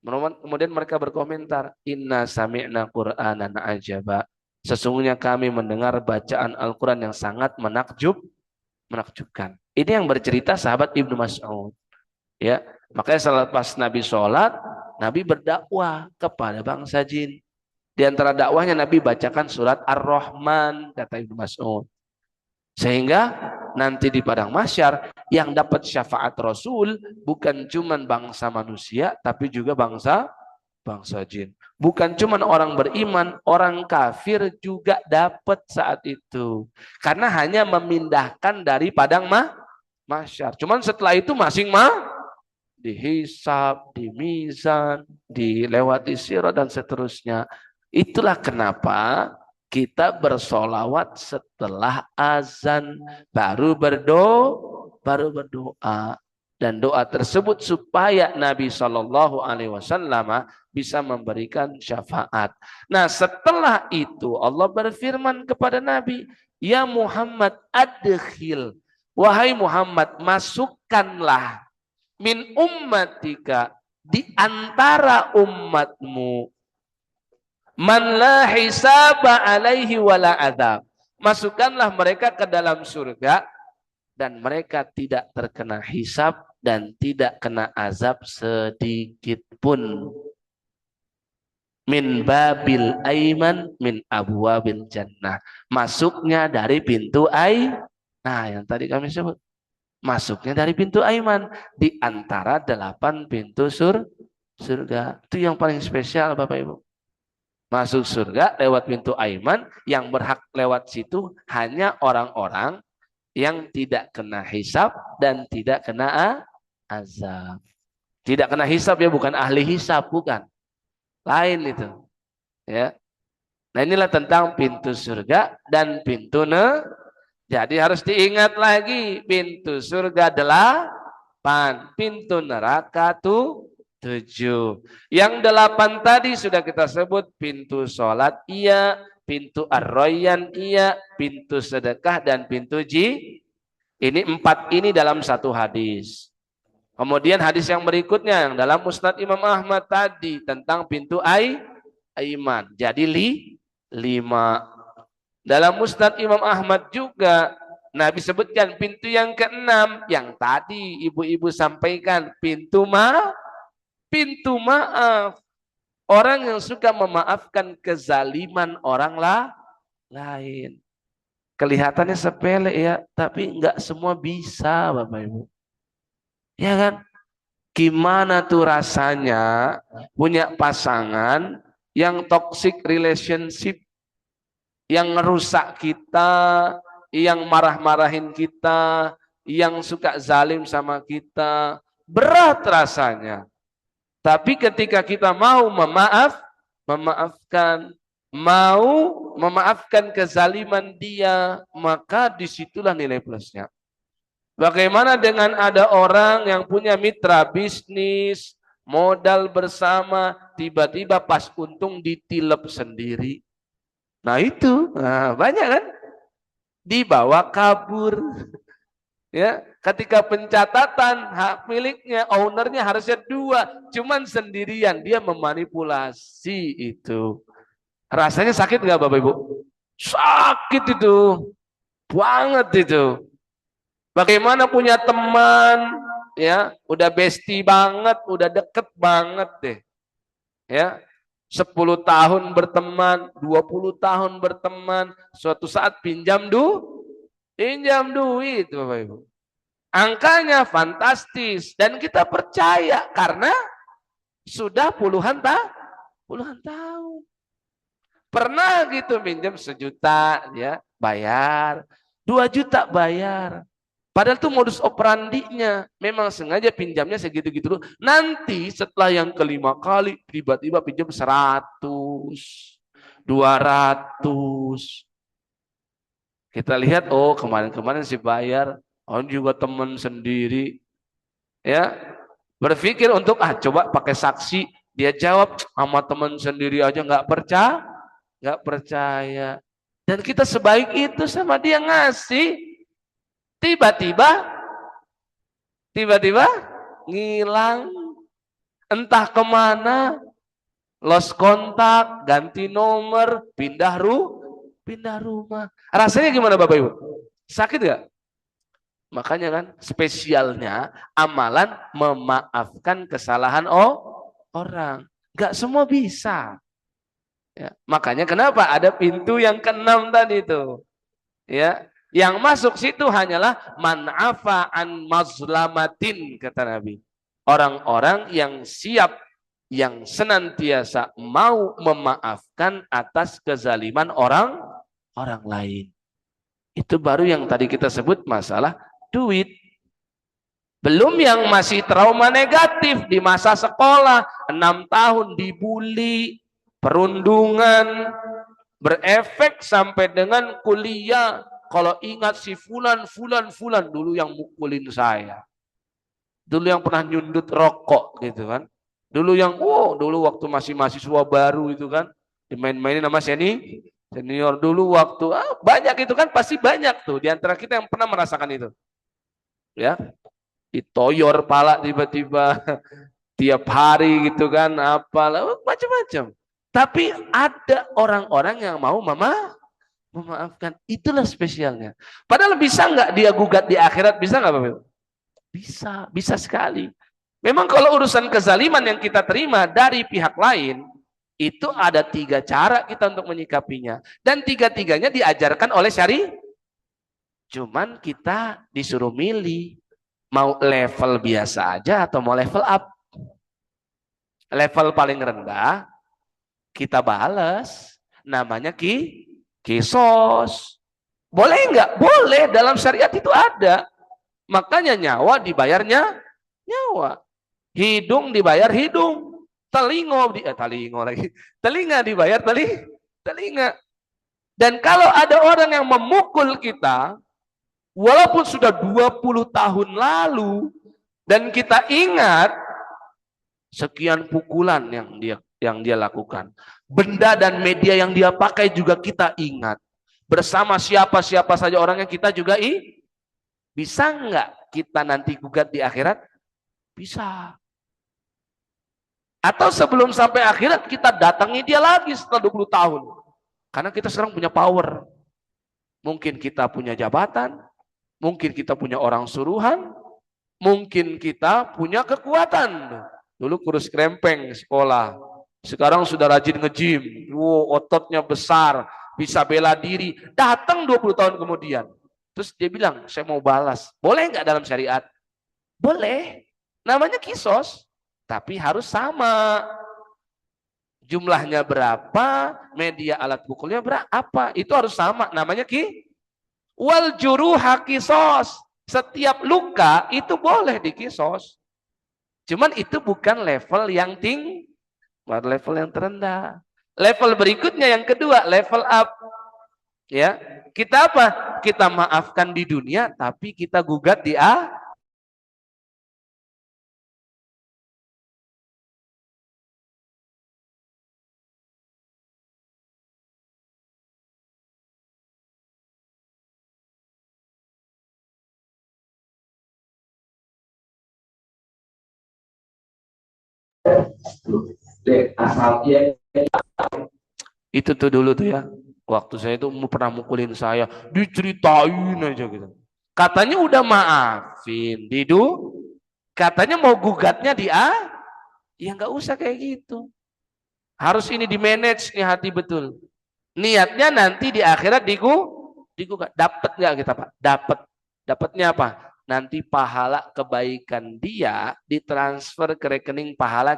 S1: kemudian mereka berkomentar, inna sami'na Qur'anan ajaba, sesungguhnya kami mendengar bacaan Al-Quran yang sangat menakjubkan. Ini yang bercerita sahabat Ibnu Mas'ud. Ya, makanya selepas Nabi sholat, Nabi berdakwah kepada bangsa jin. Di antara dakwahnya Nabi bacakan surat Ar-Rahman, kata Ibnu Mas'ud. Sehingga nanti di padang mahsyar yang dapat syafaat Rasul bukan cuma bangsa manusia, tapi juga bangsa jin. Bukan cuma orang beriman, orang kafir juga dapat saat itu. Karena hanya memindahkan dari padang mahsyar. Cuman setelah itu dihisab, dimizan, dilewati sirat dan seterusnya. Itulah kenapa kita bersolawat setelah azan, baru berdoa. Dan doa tersebut supaya Nabi SAW bisa memberikan syafaat. Nah, setelah itu Allah berfirman kepada Nabi, ya Muhammad adkhil, wahai Muhammad masukkanlah min ummatika, di antara umatmu, man la hisaba alaihi wala adzab, masukkanlah mereka ke dalam surga dan mereka tidak terkena hisab dan tidak kena azab sedikit pun. Min babil aiman min abwabil jannah, masuknya dari pintu nah yang tadi kami sebut, masuknya dari pintu aiman di antara 8 pintu surga. Itu yang paling spesial Bapak Ibu. Masuk surga lewat pintu Aiman, yang berhak lewat situ hanya orang-orang yang tidak kena hisab dan tidak kena azab. Tidak kena hisab ya, bukan ahli hisab, bukan. Lain itu. Ya. Nah inilah tentang pintu surga dan pintu neraka. Jadi harus diingat lagi, pintu surga 8, pintu neraka tuh 7. Yang 8 tadi sudah kita sebut, pintu sholat iya, pintu ar-royan iya, pintu sedekah, dan pintu Ini 4 ini dalam satu hadis. Kemudian hadis yang berikutnya yang dalam Musnad Imam Ahmad tadi tentang pintu Aiman. Jadi 5. Dalam Musnad Imam Ahmad juga Nabi sebutkan pintu yang keenam yang tadi ibu-ibu sampaikan, pintu maaf. Orang yang suka memaafkan kezaliman orang lain. Kelihatannya sepele ya, tapi enggak semua bisa Bapak Ibu. Ya kan? Gimana tuh rasanya punya pasangan yang toxic relationship, yang ngerusak kita, yang marah-marahin kita, yang suka zalim sama kita. Berat rasanya. Tapi ketika kita mau memaafkan, mau memaafkan kezaliman dia, maka disitulah nilai plusnya. Bagaimana dengan ada orang yang punya mitra bisnis, modal bersama, tiba-tiba pas untung ditilep sendiri. Nah itu, banyak kan? Dibawa kabur. Ya, ketika pencatatan hak miliknya, ownernya harusnya 2, cuman sendirian, dia memanipulasi itu. Rasanya sakit nggak Bapak Ibu? Sakit itu, banget itu. Bagaimana punya teman, ya, udah bestie banget, udah deket banget deh, ya, 10 tahun berteman, 20 tahun berteman, suatu saat pinjam duit, Bapak Ibu. Angkanya fantastis dan kita percaya karena sudah puluhan tahun. Pernah gitu pinjam 1 juta, ya, bayar, 2 juta bayar. Padahal itu modus operandinya. Memang sengaja pinjamnya segitu-gitu dulu. Nanti setelah yang kelima kali, tiba-tiba pinjam 100, 200. Kita lihat, oh kemarin-kemarin sih bayar. Oh juga teman sendiri. Ya, berpikir untuk, coba pakai saksi. Dia jawab, sama teman sendiri aja nggak percaya. Dan kita sebaik itu sama dia ngasih. Tiba-tiba ngilang, entah kemana, lost kontak, ganti nomor, pindah rumah. Rasanya gimana Bapak Ibu? Sakit gak? Makanya kan spesialnya amalan memaafkan kesalahan orang. Gak semua bisa. Ya, makanya kenapa ada pintu yang ke-6 tadi itu. Ya, yang masuk situ hanyalah man afa an mazlamatin, kata Nabi. Orang-orang yang siap, yang senantiasa mau memaafkan atas kezaliman orang lain. Itu baru yang tadi kita sebut masalah duit. Belum yang masih trauma negatif di masa sekolah, 6 tahun dibully, perundungan, berefek sampai dengan kuliah. Kalau ingat si fulan dulu yang mukulin saya. Dulu yang pernah nyundut rokok gitu kan. Dulu yang dulu waktu masih mahasiswa baru itu kan, dimain-mainin sama senior dulu waktu banyak itu kan, pasti banyak tuh di antara kita yang pernah merasakan itu. Ya. Ditoyor pala tiba-tiba tiap hari gitu kan, apalah macam-macam. Tapi ada orang-orang yang mau memaafkan. Itulah spesialnya. Padahal bisa nggak dia gugat di akhirat? Bisa nggak Bapak? Bisa sekali. Memang kalau urusan kezaliman yang kita terima dari pihak lain, itu ada 3 cara kita untuk menyikapinya. Dan 3-tiganya diajarkan oleh syariat. Cuman kita disuruh milih. Mau level biasa aja atau mau level up. Level paling rendah, kita balas. Namanya kisos. Boleh nggak? Boleh, dalam syariat itu ada. Makanya nyawa dibayarnya nyawa. Hidung dibayar hidung. Telingo lagi. Telinga dibayar telinga. Dan kalau ada orang yang memukul kita, walaupun sudah 20 tahun lalu, dan kita ingat sekian pukulan yang dia lakukan. Benda dan media yang dia pakai juga kita ingat. Bersama siapa-siapa saja orang yang kita juga bisa nggak kita nanti gugat di akhirat? Bisa. Atau sebelum sampai akhirat kita datangi dia lagi setelah 20 tahun. Karena kita sekarang punya power. Mungkin kita punya jabatan, mungkin kita punya orang suruhan, mungkin kita punya kekuatan. Dulu kurus krempeng sekolah, sekarang sudah rajin nge-gym. Ototnya besar, bisa bela diri. Datang 20 tahun kemudian. Terus dia bilang, saya mau balas. Boleh nggak dalam syariat? Boleh. Namanya kisos. Tapi harus sama. Jumlahnya berapa, media alat pukulnya berapa, itu harus sama. Namanya wal juruha kisos. Setiap luka itu boleh dikisos. Cuman itu bukan level yang tinggi, level yang terendah. Level berikutnya yang kedua, level up. Ya, kita apa? Kita maafkan di dunia, tapi kita gugat di asal dia itu tuh dulu tuh ya. Waktu saya itu pernah mukulin saya, diceritain aja gitu. Katanya udah maafin, katanya mau gugatnya ya nggak usah kayak gitu. Harus ini di manage nih hati betul. Niatnya nanti di akhirat digugat. Dapat nggak kita Pak? Dapat. Dapatnya apa? Nanti pahala kebaikan dia ditransfer ke rekening pahala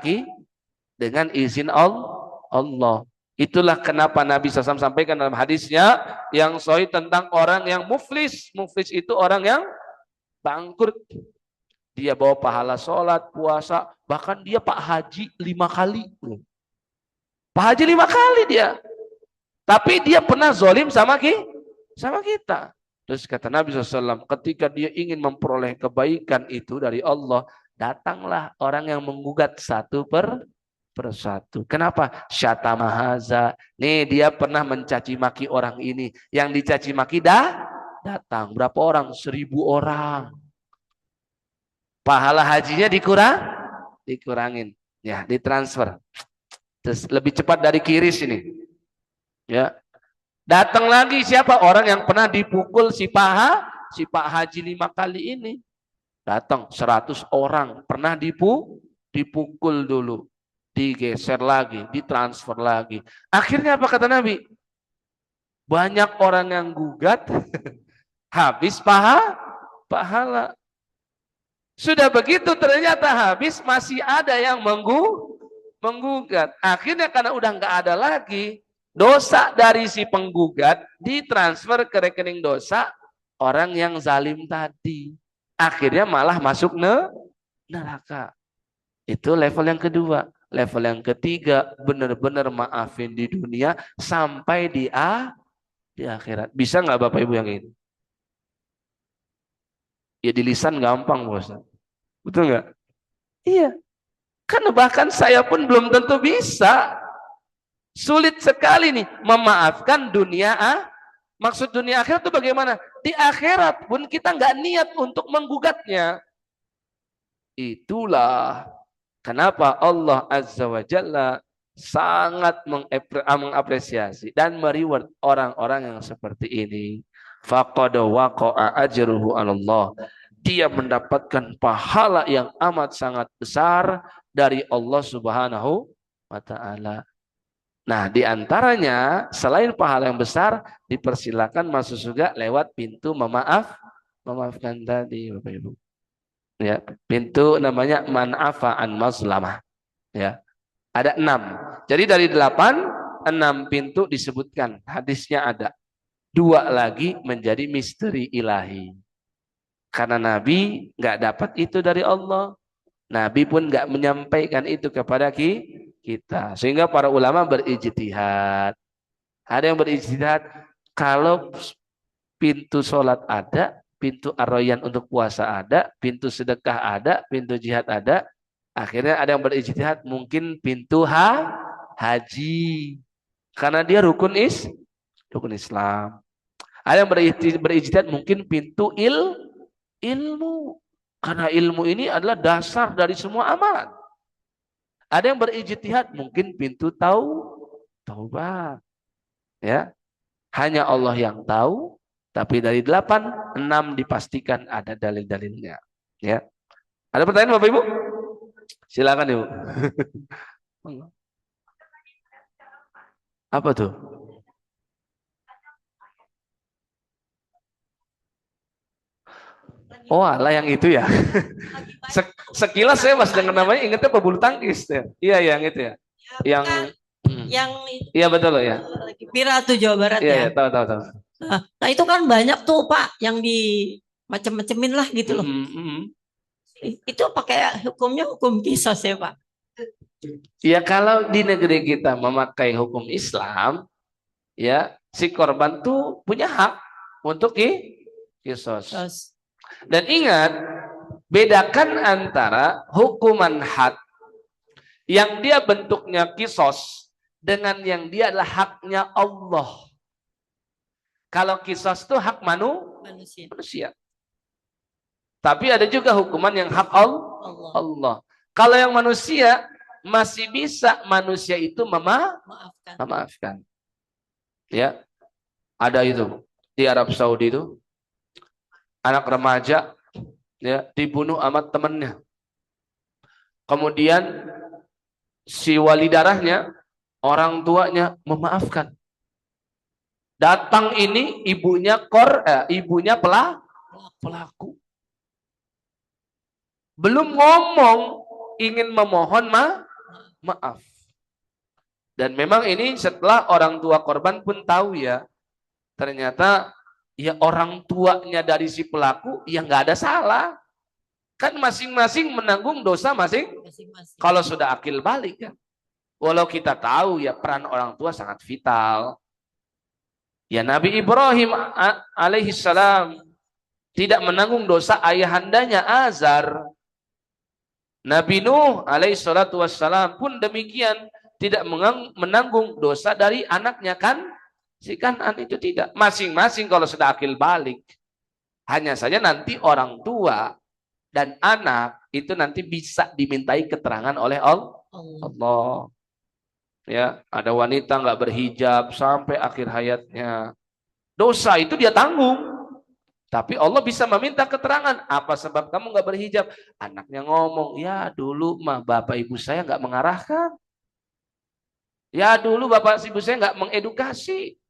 S1: dengan izin Allah. Itulah kenapa Nabi SAW sampaikan dalam hadisnya yang sahih tentang orang yang muflis. Muflis itu orang yang bangkrut. Dia bawa pahala sholat, puasa, bahkan dia Pak Haji 5 kali. Pak Haji 5 kali dia. Tapi dia pernah zolim sama kita. Terus kata Nabi SAW, ketika dia ingin memperoleh kebaikan itu dari Allah, datanglah orang yang menggugat satu persatu. Kenapa? Syatamahaza. Nih dia pernah mencaci maki orang ini. Yang dicaci maki datang. Berapa orang? 1000 orang. Pahala hajinya dikurangin. Ya, ditransfer. Terus lebih cepat dari kiris ini. Ya. Datang lagi siapa? Orang yang pernah dipukul si Pak Haji 5 kali ini. Datang 100 orang. Pernah dipukul dulu. Digeser lagi, ditransfer lagi. Akhirnya apa kata Nabi? Banyak orang yang gugat, habis pahala. Sudah begitu ternyata habis, masih ada yang menggugat. Akhirnya karena udah nggak ada lagi, dosa dari si penggugat ditransfer ke rekening dosa orang yang zalim tadi. Akhirnya malah masuk neraka. Itu level yang kedua. Level yang ketiga, benar-benar maafin di dunia sampai di akhirat. Bisa nggak Bapak Ibu yang ini? Ya di lisan gampang, Bos. Betul nggak? Iya. Karena bahkan saya pun belum tentu bisa. Sulit sekali nih memaafkan dunia maksud dunia akhirat itu bagaimana? Di akhirat pun kita nggak niat untuk menggugatnya. Itulah kenapa Allah Azza wa Jalla sangat mengapresiasi dan mereward orang-orang yang seperti ini. Faqad waqa'a ajruhu 'ala Allah. Dia mendapatkan pahala yang amat sangat besar dari Allah Subhanahu wa taala. Nah, di antaranya selain pahala yang besar, dipersilakan masuk surga lewat pintu memaafkan tadi, Bapak Ibu. Ya, pintu namanya man afa an mazlamah. Ya. Ada 6. Jadi dari 8, 6 pintu disebutkan. Hadisnya ada. 2 lagi menjadi misteri ilahi. Karena Nabi nggak dapat itu dari Allah. Nabi pun nggak menyampaikan itu kepada kita. Sehingga para ulama berijtihad. Ada yang berijtihad, kalau pintu sholat ada, pintu ar-rayyan untuk puasa ada, pintu sedekah ada, pintu jihad ada. Akhirnya ada yang berijtihad, mungkin pintu haji. Karena dia rukun Islam. Ada yang berijtihad mungkin pintu ilmu. Karena ilmu ini adalah dasar dari semua amalan. Ada yang berijtihad mungkin pintu taubat. Ya. Hanya Allah yang tahu, tapi dari 8, 6 dipastikan ada dalil-dalilnya. Ya. Ada pertanyaan Bapak Ibu? Silakan Ibu. Apa tuh? Oh, alah yang itu ya. Sekilas saya masih dengar namanya, ingatnya pebulu tangkis ya. Iya, yang itu ya. Yang iya betul loh ya.
S2: Pira tuh Jawa Barat
S1: ya. Iya, tahu.
S2: Nah, itu kan banyak tuh Pak yang di macem-macemin lah gitu loh. Itu pakai hukumnya hukum kisos ya Pak.
S1: Ya kalau di negeri kita memakai hukum Islam, ya si korban tuh punya hak untuk kisos. Dan ingat, bedakan antara hukuman had yang dia bentuknya kisos dengan yang dia adalah haknya Allah. Kalau kisos itu hak manusia. Tapi ada juga hukuman yang hak Allah. Kalau yang manusia, masih bisa manusia itu memaafkan. Ya, ada itu di Arab Saudi itu anak remaja ya dibunuh sama temannya. Kemudian si wali darahnya, orang tuanya memaafkan. Datang ini ibunya pelaku. Belum ngomong ingin memohon maaf. Dan memang ini setelah orang tua korban pun tahu ya, ternyata ya orang tuanya dari si pelaku yang nggak ada salah. Kan masing-masing menanggung dosa masing-masing. Kalau sudah akil balik kan. Walau kita tahu ya peran orang tua sangat vital. Ya Nabi Ibrahim alaihissalam tidak menanggung dosa ayahandanya Azar. Nabi Nuh alaihissalatu wassalam pun demikian, tidak menanggung dosa dari anaknya kan. Si Kanan itu tidak. Masing-masing kalau sudah akil balik. Hanya saja nanti orang tua dan anak itu nanti bisa dimintai keterangan oleh Allah. Ya, ada wanita nggak berhijab sampai akhir hayatnya. Dosa itu dia tanggung. Tapi Allah bisa meminta keterangan. Apa sebab kamu nggak berhijab? Anaknya ngomong, ya dulu mah bapak ibu saya nggak mengarahkan. Ya dulu bapak ibu saya nggak mengedukasi.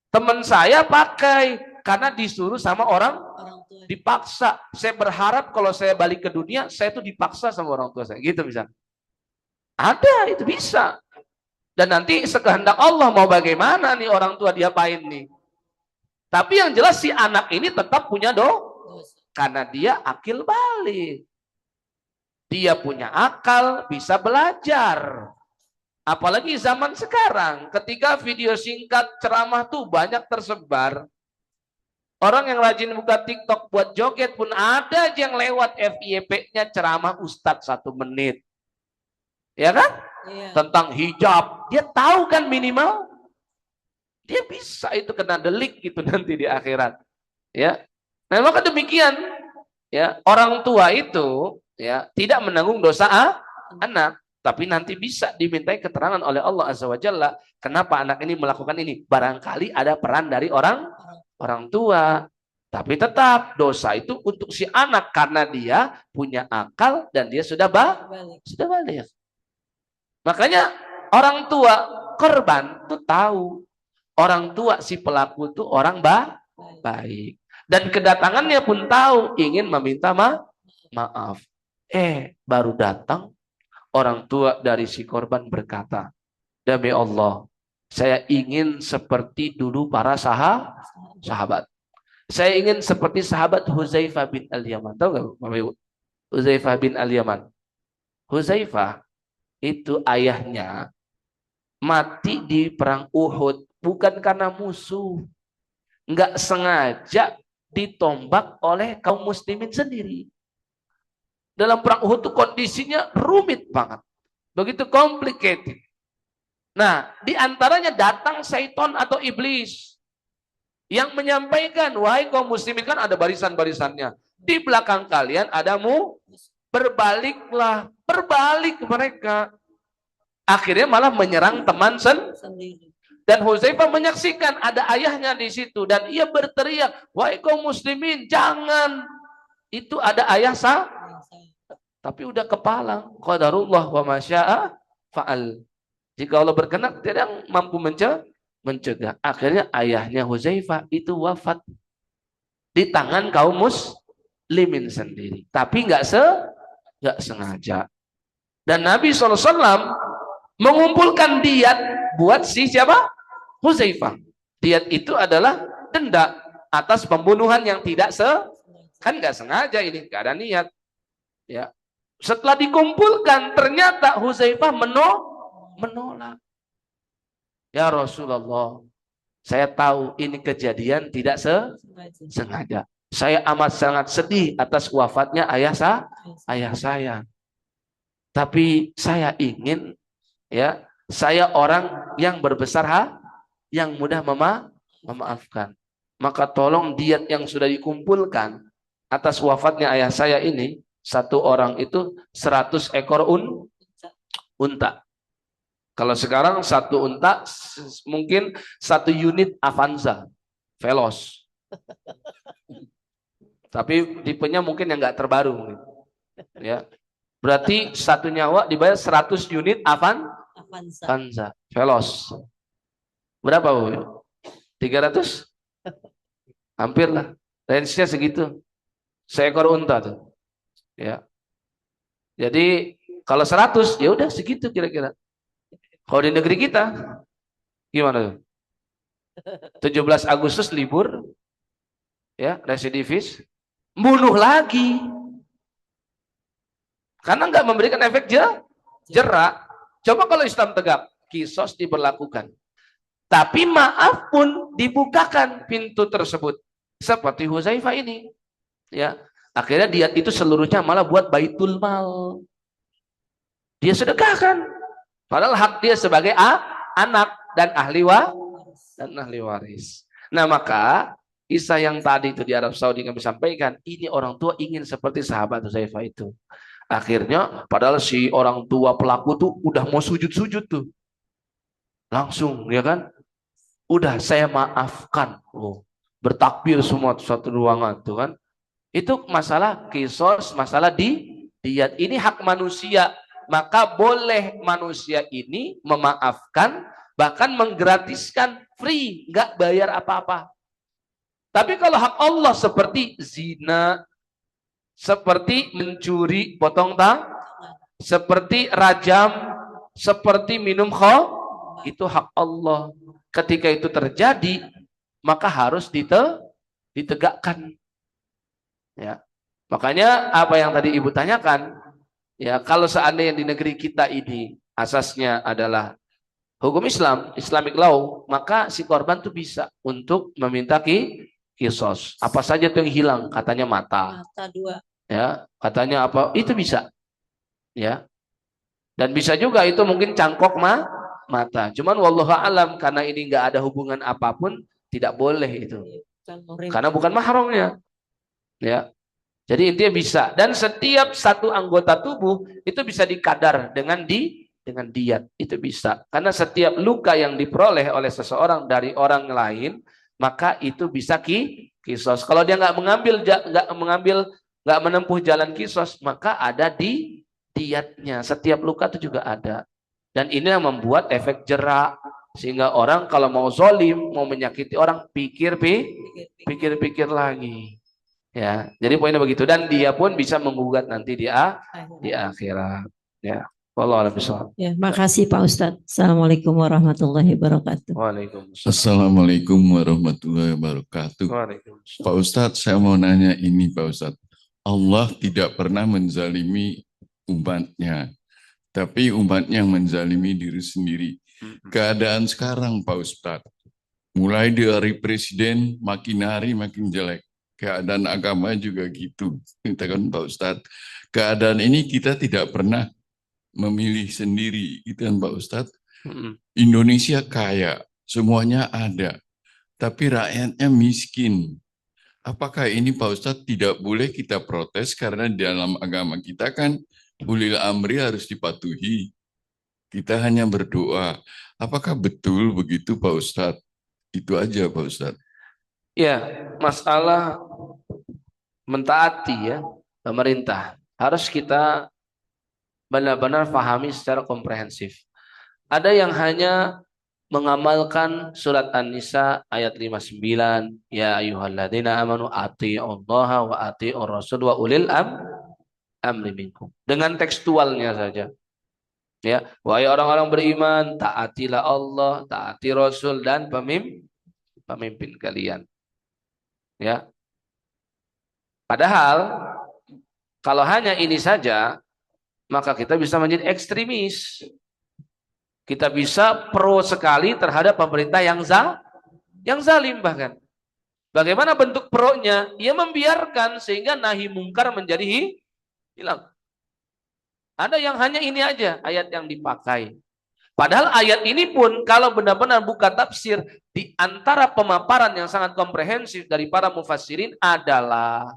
S1: Teman saya pakai karena disuruh sama orang dipaksa. Saya berharap kalau saya balik ke dunia, saya tuh dipaksa sama orang tua saya. Gitu misalnya. Ada, itu bisa. Dan nanti sekehendak Allah mau bagaimana nih orang tua diapain nih. Tapi yang jelas si anak ini tetap punya karena dia akil balik. Dia punya akal, bisa belajar. Apalagi zaman sekarang, ketika video singkat ceramah tuh banyak tersebar. Orang yang rajin buka TikTok buat joget pun ada aja yang lewat FYP-nya ceramah Ustadz 1 menit. Ya kan? Iya. Tentang hijab. Dia tahu kan minimal. Dia bisa itu kena delik gitu nanti di akhirat. Ya. Nah, maka demikian ya, orang tua itu ya tidak menanggung dosa anak, tapi nanti bisa dimintai keterangan oleh Allah Azza wa Jalla kenapa anak ini melakukan ini. Barangkali ada peran dari orang tua. Tapi tetap dosa itu untuk si anak karena dia punya akal dan dia sudah balik. Makanya orang tua korban tuh tahu orang tua si pelaku itu orang baik. Dan kedatangannya pun tahu ingin meminta maaf. Baru datang Orang tua dari si korban berkata, demi Allah, saya ingin seperti dulu para sahabat. Saya ingin seperti sahabat Huzaifah bin Al-Yaman. Tahu nggak Bapak Ibu? Huzaifah bin Al-Yaman. Huzaifah itu ayahnya mati di perang Uhud bukan karena musuh, nggak sengaja ditombak oleh kaum muslimin sendiri. Dalam perang Uhud itu kondisinya rumit banget, begitu complicated. Nah, di antaranya datang syaitan atau iblis yang menyampaikan, wahai kaum muslimin, kan ada barisan-barisannya. Di belakang kalian ada berbaliklah, berbalik mereka. Akhirnya malah menyerang teman sendiri. Dan Huzaifah menyaksikan ada ayahnya di situ dan ia berteriak, wahai kaum muslimin, jangan. Itu ada ayah tapi udah kepalang. Qadarullah wa masya'a fa'al. Jika Allah berkenan, tidak mampu mencegah. Akhirnya ayahnya Huzaifah itu wafat di tangan kaum muslimin sendiri. Tapi nggak sengaja. Dan Nabi SAW mengumpulkan diat buat si siapa? Huzaifah. Diat itu adalah denda atas pembunuhan yang tidak kan nggak sengaja, ini nggak ada niat. Ya. Setelah dikumpulkan, ternyata Huzaifah menolak. Ya Rasulullah, saya tahu ini kejadian tidak sengaja. Saya amat sangat sedih atas wafatnya ayah saya. Tapi saya ingin, ya, saya orang yang berbesar yang mudah memaafkan. Maka tolong diat yang sudah dikumpulkan atas wafatnya ayah saya ini, satu orang itu 100 ekor unta. Kalau sekarang satu unta mungkin 1 unit Avanza Veloz. Tapi tipenya mungkin yang nggak terbaru. Ya. Berarti satu nyawa dibayar 100 unit Avanza Veloz. Berapa Bu? 300? Hampir lah. Range-nya segitu. Seekor unta tuh. Ya. Jadi kalau 100 ya udah segitu kira-kira. Kalau di negeri kita gimana tuh? 17 Agustus libur, ya, residivis, bunuh lagi. Karena nggak memberikan efek jerak. Coba kalau Islam tegak, kisos diberlakukan. Tapi maaf pun dibukakan pintu tersebut. Seperti Huzaifah ini. Ya. Akhirnya diat itu seluruhnya malah buat baitul mal. Dia sedekahkan. Padahal hak dia sebagai anak dan ahli waris. Nah, maka kisah yang tadi itu di Arab Saudi kami sampaikan, ini orang tua ingin seperti sahabat Huzaifah itu. Akhirnya padahal si orang tua pelaku tuh udah mau sujud-sujud tuh. Langsung, ya kan? Udah saya maafkan. Bertakbir semua satu ruangan tuh kan. Itu masalah kisos, masalah diat. Ini hak manusia. Maka boleh manusia ini memaafkan, bahkan menggratiskan free, nggak bayar apa-apa. Tapi kalau hak Allah seperti zina, seperti mencuri potong tangan, seperti rajam, seperti minum khamr, itu hak Allah. Ketika itu terjadi, maka harus ditegakkan. Ya. Makanya apa yang tadi Ibu tanyakan, ya, kalau seandainya di negeri kita ini asasnya adalah hukum Islam, Islamic law, maka si korban tuh bisa untuk meminta kisos. Apa saja tuh yang hilang? Katanya mata. Mata 2. Ya, katanya apa? Itu bisa. Ya. Dan bisa juga itu mungkin cangkok mata. Cuman wallahu alam, karena ini nggak ada hubungan apapun, tidak boleh itu. Karena bukan mahramnya. Ya. Jadi intinya bisa. Dan setiap satu anggota tubuh itu bisa dikadar dengan diat. Itu bisa. Karena setiap luka yang diperoleh oleh seseorang dari orang lain, maka itu bisa kisos. Kalau dia nggak menempuh jalan kisos, maka ada diatnya. Setiap luka itu juga ada. Dan ini yang membuat efek jerak. Sehingga orang kalau mau zolim, mau menyakiti orang, pikir lagi. Ya, jadi poinnya begitu. Dan dia pun bisa menggugat nanti di akhirat. Ya, Wallahu a'lam bishawab.
S2: Ya, makasih Pak Ustadz. Assalamualaikum warahmatullahi wabarakatuh.
S1: Waalaikumsalam.
S3: Assalamualaikum warahmatullahi wabarakatuh.
S1: Waalaikumsalam.
S3: Pak Ustadz, saya mau nanya ini Pak Ustadz. Allah tidak pernah menzalimi umatnya, tapi umatnya yang menzalimi diri sendiri. Keadaan sekarang Pak Ustadz, mulai dari presiden makin hari makin jelek. Keadaan agama juga gitu. Kita kan Pak Ustadz, keadaan ini kita tidak pernah memilih sendiri, gitu kan Pak Ustadz. Indonesia kaya, semuanya ada, tapi rakyatnya miskin. Apakah ini Pak Ustadz tidak boleh kita protes karena dalam agama kita kan ulil amri harus dipatuhi. Kita hanya berdoa. Apakah betul begitu Pak Ustadz? Itu aja Pak Ustadz.
S1: Ya, masalah mentaati ya pemerintah harus kita benar-benar pahami secara komprehensif. Ada yang hanya mengamalkan surat An-Nisa ayat 59, ya ayyuhalladzina amanu athi'ullaha wa athi'ur rasul wa ulil amri minkum. Dengan tekstualnya saja. Ya, wahai orang-orang beriman, taatilah Allah, taati Rasul dan pemimpin kalian. Ya. Padahal kalau hanya ini saja, maka kita bisa menjadi ekstremis. Kita bisa pro sekali terhadap pemerintah yang zalim bahkan. Bagaimana bentuk pro-nya? Ia membiarkan sehingga nahi mungkar menjadi hilang. Ada yang hanya ini aja ayat yang dipakai. Padahal ayat ini pun kalau benar-benar buka tafsir di antara pemaparan yang sangat komprehensif dari para mufassirin adalah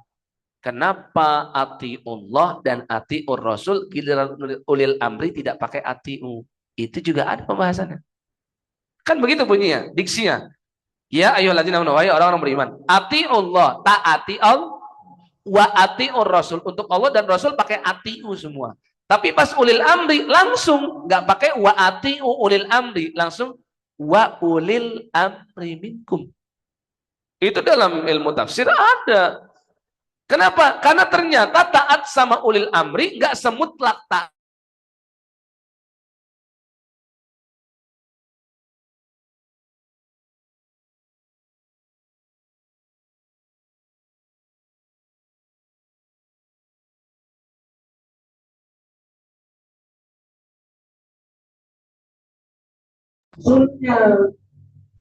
S1: kenapa atiullah dan atiur rasul giliran ulil amri tidak pakai atiu. Itu juga ada pembahasannya. Kan begitu bunyinya, diksinya. Ya ayyuhalladzina amanu, wahai orang-orang beriman, atiullah, taati Allah, wa atiur rasul, untuk Allah dan Rasul pakai atiu semua. Tapi pas ulil amri langsung nggak pakai wa atiu ulil amri, langsung wa ulil amri minkum. Itu dalam ilmu tafsir ada. Kenapa? Karena ternyata taat sama ulil amri nggak semutlak taat.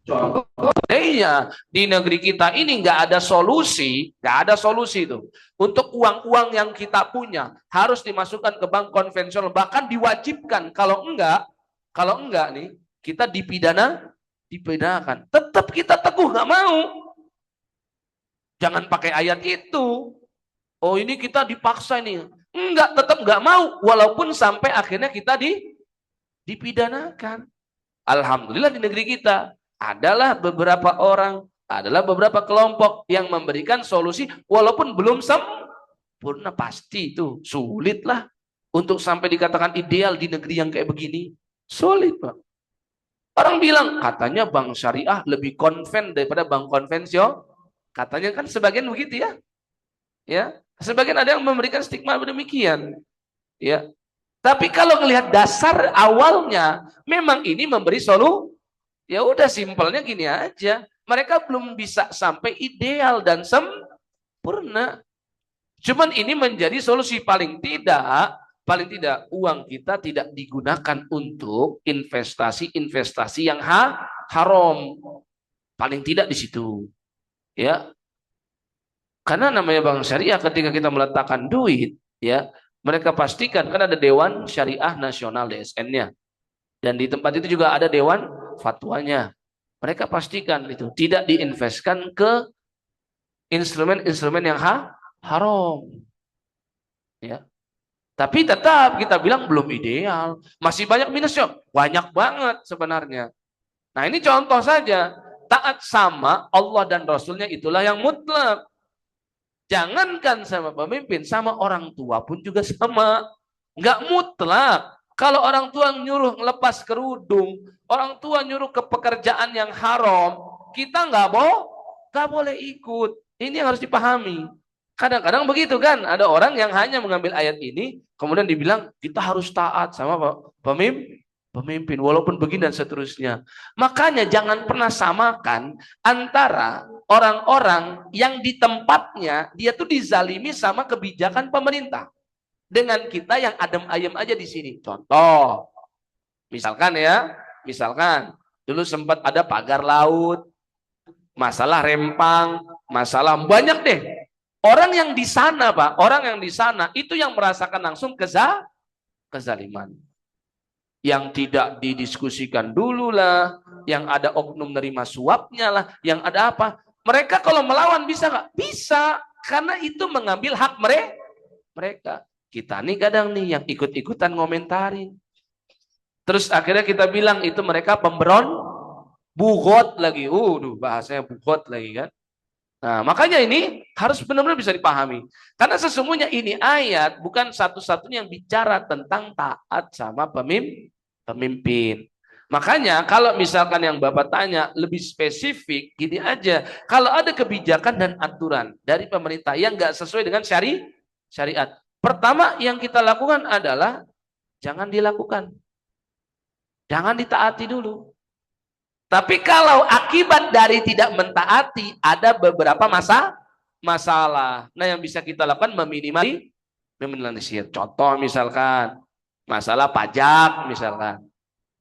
S1: Contohnya di negeri kita ini nggak ada solusi itu. Untuk uang-uang yang kita punya harus dimasukkan ke bank konvensional, bahkan diwajibkan. Kalau enggak nih kita dipidanakan. Tetap kita teguh nggak mau. Jangan pakai ayat itu. Oh ini kita dipaksa ini. Enggak, tetap nggak mau. Walaupun sampai akhirnya kita dipidanakan. Alhamdulillah di negeri kita adalah beberapa orang, adalah beberapa kelompok yang memberikan solusi walaupun belum sempurna. Pasti itu sulit lah untuk sampai dikatakan ideal di negeri yang kayak begini. Sulit Pak. Orang bilang katanya bank syariah lebih konven daripada bank konvensional. Katanya kan sebagian begitu ya. Ya, sebagian ada yang memberikan stigma demikian. Ya. Tapi kalau melihat dasar awalnya, memang ini memberi solusi. Ya udah simpelnya gini aja. Mereka belum bisa sampai ideal dan sempurna. Cuman ini menjadi solusi paling tidak uang kita tidak digunakan untuk investasi yang haram. Paling tidak di situ. Ya. Karena namanya bank syariah ketika kita meletakkan duit, ya, mereka pastikan kan ada Dewan Syariah Nasional DSN-nya. Dan di tempat itu juga ada Dewan Fatwanya. Mereka pastikan itu tidak diinvestkan ke instrumen-instrumen yang haram. Ya. Tapi tetap kita bilang belum ideal. Masih banyak minusnya. Banyak banget sebenarnya. Nah ini contoh saja. Taat sama Allah dan Rasulnya itulah yang mutlak. Jangankan sama pemimpin, sama orang tua pun juga sama. Nggak mutlak. Kalau orang tua nyuruh lepas kerudung, orang tua nyuruh ke pekerjaan yang haram, kita nggak boleh ikut. Ini yang harus dipahami. Kadang-kadang begitu kan, ada orang yang hanya mengambil ayat ini, kemudian dibilang kita harus taat sama pemimpin, walaupun begini dan seterusnya. Makanya jangan pernah samakan antara orang-orang yang di tempatnya, dia tuh dizalimi sama kebijakan pemerintah. Dengan kita yang adem ayem aja di sini. Contoh, misalkan dulu sempat ada pagar laut, masalah Rempang, masalah banyak deh. Orang yang di sana, Pak, orang yang di sana itu yang merasakan langsung kezaliman. Yang tidak didiskusikan dulu lah, yang ada oknum nerima suapnya lah, yang ada apa. Mereka kalau melawan bisa nggak? Bisa, karena itu mengambil hak mereka. Kita nih kadang nih yang ikut-ikutan ngomentarin. Terus akhirnya kita bilang itu mereka bugot lagi. Bahasanya bugot lagi kan. Nah, makanya ini harus benar-benar bisa dipahami. Karena sesungguhnya ini ayat bukan satu-satunya yang bicara tentang taat sama pemimpin. Makanya kalau misalkan yang Bapak tanya lebih spesifik, gini aja. Kalau ada kebijakan dan aturan dari pemerintah yang nggak sesuai dengan syariat. Pertama yang kita lakukan adalah jangan dilakukan. Jangan ditaati dulu. Tapi kalau akibat dari tidak mentaati ada beberapa masalah. Nah, yang bisa kita lakukan meminimalisir. Contoh misalkan masalah pajak misalkan.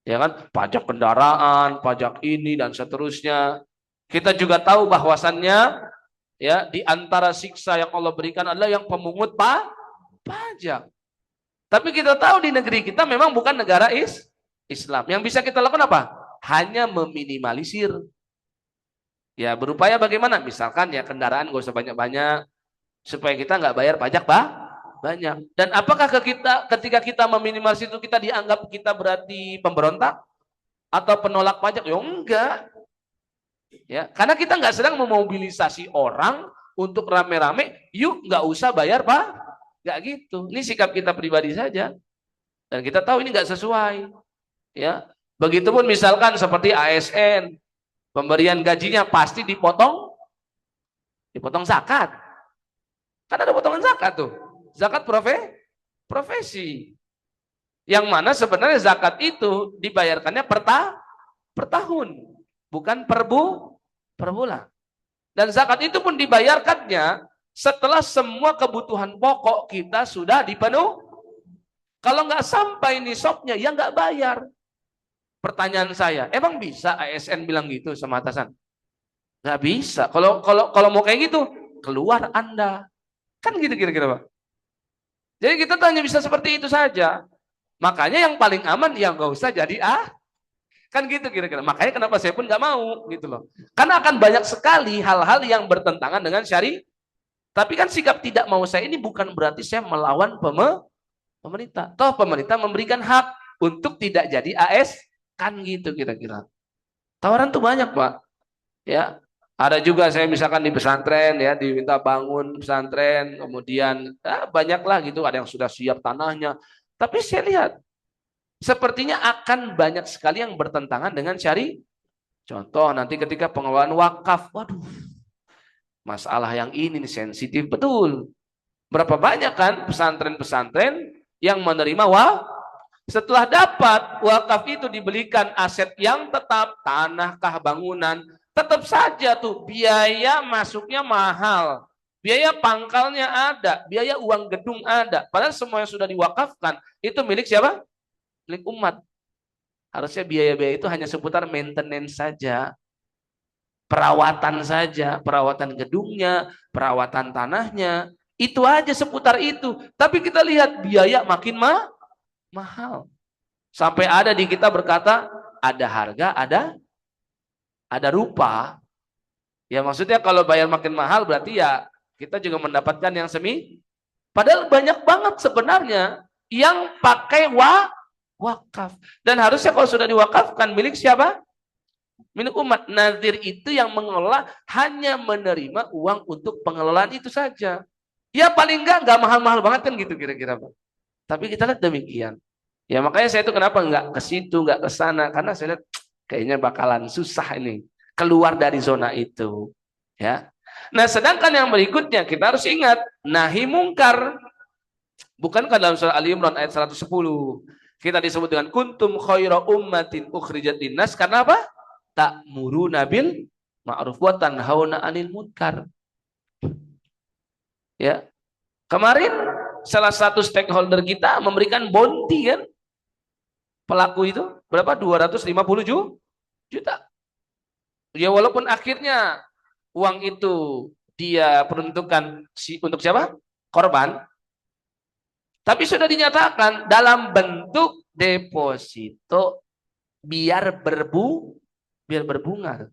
S1: Ya kan? Pajak kendaraan, pajak ini dan seterusnya. Kita juga tahu bahwasannya ya di antara siksa yang Allah berikan adalah yang pemungut pajak. Tapi kita tahu di negeri kita memang bukan negara Islam. Yang bisa kita lakukan apa? Hanya meminimalisir. Ya berupaya bagaimana? Misalkan ya kendaraan gak usah banyak-banyak supaya kita nggak bayar pajak banyak. Dan apakah ketika kita meminimalisir itu kita dianggap kita berarti pemberontak atau penolak pajak? Ya enggak. Ya, karena kita nggak sedang memobilisasi orang untuk rame-rame, yuk nggak usah bayar nggak gitu. Ini sikap kita pribadi saja. Dan kita tahu ini nggak sesuai. Ya. Begitupun misalkan seperti ASN, pemberian gajinya pasti dipotong zakat. Kan ada potongan zakat tuh, zakat profesi. Yang mana sebenarnya zakat itu dibayarkannya per tahun, bukan per bulan. Dan zakat itu pun dibayarkannya setelah semua kebutuhan pokok kita sudah dipenuhi. Kalau nggak sampai nisabnya, ya nggak bayar. Pertanyaan saya, emang bisa ASN bilang gitu sama atasan? Nggak bisa. Kalau mau kayak gitu, keluar Anda. Kan gitu kira-kira, Pak. Jadi kita hanya bisa seperti itu saja. Makanya yang paling aman ya nggak usah jadi kan gitu kira-kira. Makanya kenapa saya pun nggak mau gitu loh. Karena akan banyak sekali hal-hal yang bertentangan dengan syariat. Tapi kan sikap tidak mau saya ini bukan berarti saya melawan pemerintah. Toh pemerintah memberikan hak untuk tidak jadi AS. Kan gitu kira-kira. Tawaran tuh banyak, Pak. Ya, ada juga saya misalkan di pesantren ya diminta bangun pesantren, kemudian banyaklah gitu, ada yang sudah siap tanahnya. Tapi saya lihat sepertinya akan banyak sekali yang bertentangan dengan syariat. Contoh nanti ketika pengelolaan wakaf, waduh, masalah yang ini nih sensitif betul. Berapa banyak kan pesantren-pesantren yang menerima setelah dapat wakaf itu dibelikan aset yang tetap, tanah kah bangunan, tetap saja tuh biaya masuknya mahal. Biaya pangkalnya ada, biaya uang gedung ada. Padahal semua yang sudah diwakafkan itu milik siapa? Milik umat. Harusnya biaya-biaya itu hanya seputar maintenance saja. Perawatan saja, perawatan gedungnya, perawatan tanahnya. Itu aja seputar itu. Tapi kita lihat biaya makin mahal. Sampai ada di kita berkata ada harga, ada rupa. Ya maksudnya kalau bayar makin mahal berarti ya kita juga mendapatkan yang semi. Padahal banyak banget sebenarnya yang pakai wakaf. Dan harusnya kalau sudah diwakafkan milik siapa? Milik umat. Nazir itu yang mengelola hanya menerima uang untuk pengelolaan itu saja. Ya paling enggak mahal-mahal banget kan gitu kira-kira, Pak. Tapi kita lihat demikian. Ya makanya saya itu kenapa nggak ke situ, nggak ke sana, karena saya lihat kayaknya bakalan susah ini keluar dari zona itu. Ya, Nah, sedangkan yang berikutnya kita harus ingat, nahi mungkar. Bukankah dalam surah Ali Imran ayat 110 kita disebut dengan kuntum khaira ummatin ukhrijat linnas karena apa? Ta'muruna bil ma'ruf wa tanhauna 'anil munkar. Ya. Kemarin salah satu stakeholder kita memberikan bounty kan? Pelaku itu berapa? 250 juta. Ya walaupun akhirnya uang itu dia peruntukkan untuk siapa? Korban. Tapi sudah dinyatakan dalam bentuk deposito biar berbunga.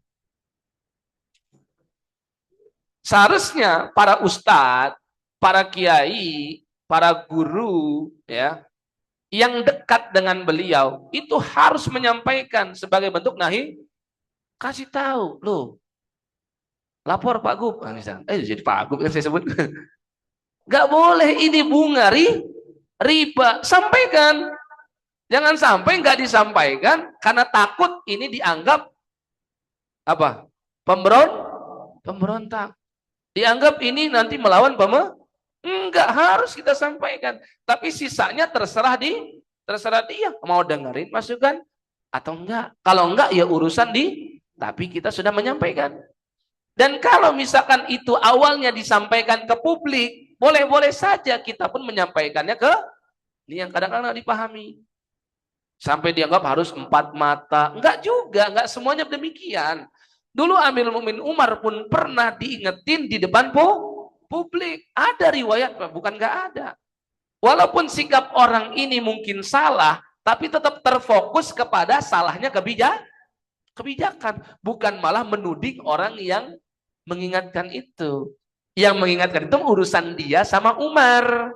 S1: Seharusnya para ustadz, para kiai, para guru ya yang dekat dengan beliau itu harus menyampaikan sebagai bentuk nahi, kasih tahu loh, lapor Pak Gub, jadi Pak Gub yang saya sebut, nggak boleh ini bunga riba, sampaikan. Jangan sampai nggak disampaikan karena takut ini dianggap apa? Pemberontak. Dianggap ini nanti melawan enggak, harus kita sampaikan. Tapi sisanya terserah dia mau dengerin masukan atau enggak. Kalau enggak ya urusan tapi kita sudah menyampaikan. Dan kalau misalkan itu awalnya disampaikan ke publik, boleh-boleh saja kita pun menyampaikannya ke ini yang kadang-kadang dipahami. Sampai dianggap harus 4 mata. Enggak juga, enggak semuanya demikian. Dulu Amirul Mukminin Umar pun pernah diingetin di depan publik. Ada riwayat, bukan enggak ada. Walaupun sikap orang ini mungkin salah, tapi tetap terfokus kepada salahnya kebijakan. Bukan malah menuding orang yang mengingatkan itu. Yang mengingatkan itu urusan dia sama Umar.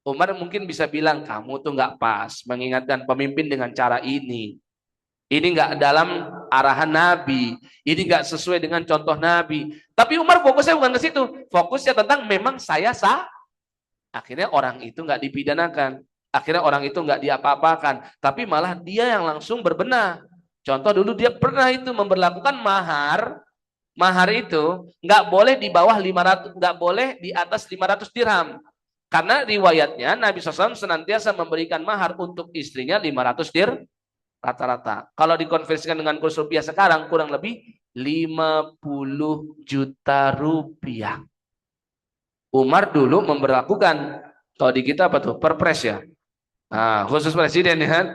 S1: Umar mungkin bisa bilang, kamu tuh nggak pas mengingatkan pemimpin dengan cara ini. Ini nggak dalam arahan Nabi. Ini nggak sesuai dengan contoh Nabi. Tapi Umar fokusnya bukan ke situ. Fokusnya tentang memang saya sah. Akhirnya orang itu nggak dipidanakan. Akhirnya orang itu nggak diapa-apakan. Tapi malah dia yang langsung berbenah. Contoh dulu dia pernah itu memberlakukan mahar. Mahar itu nggak boleh di bawah 500, nggak boleh di atas 500 dirham. Karena riwayatnya Nabi SAW senantiasa memberikan mahar untuk istrinya 500 rata-rata. Kalau dikonversikan dengan kurs rupiah sekarang kurang lebih 50 juta rupiah. Umar dulu memberlakukan, kalau di kita apa tuh? Perpres ya. Nah, khusus presiden ya kan.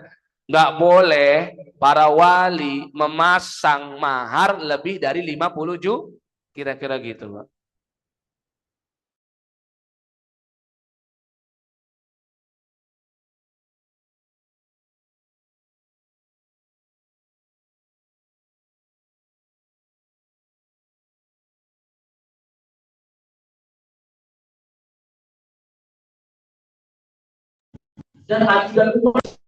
S1: Nggak boleh para wali memasang mahar lebih dari 50 juta. Kira-kira gitu, Pak. Dan haji dan umrah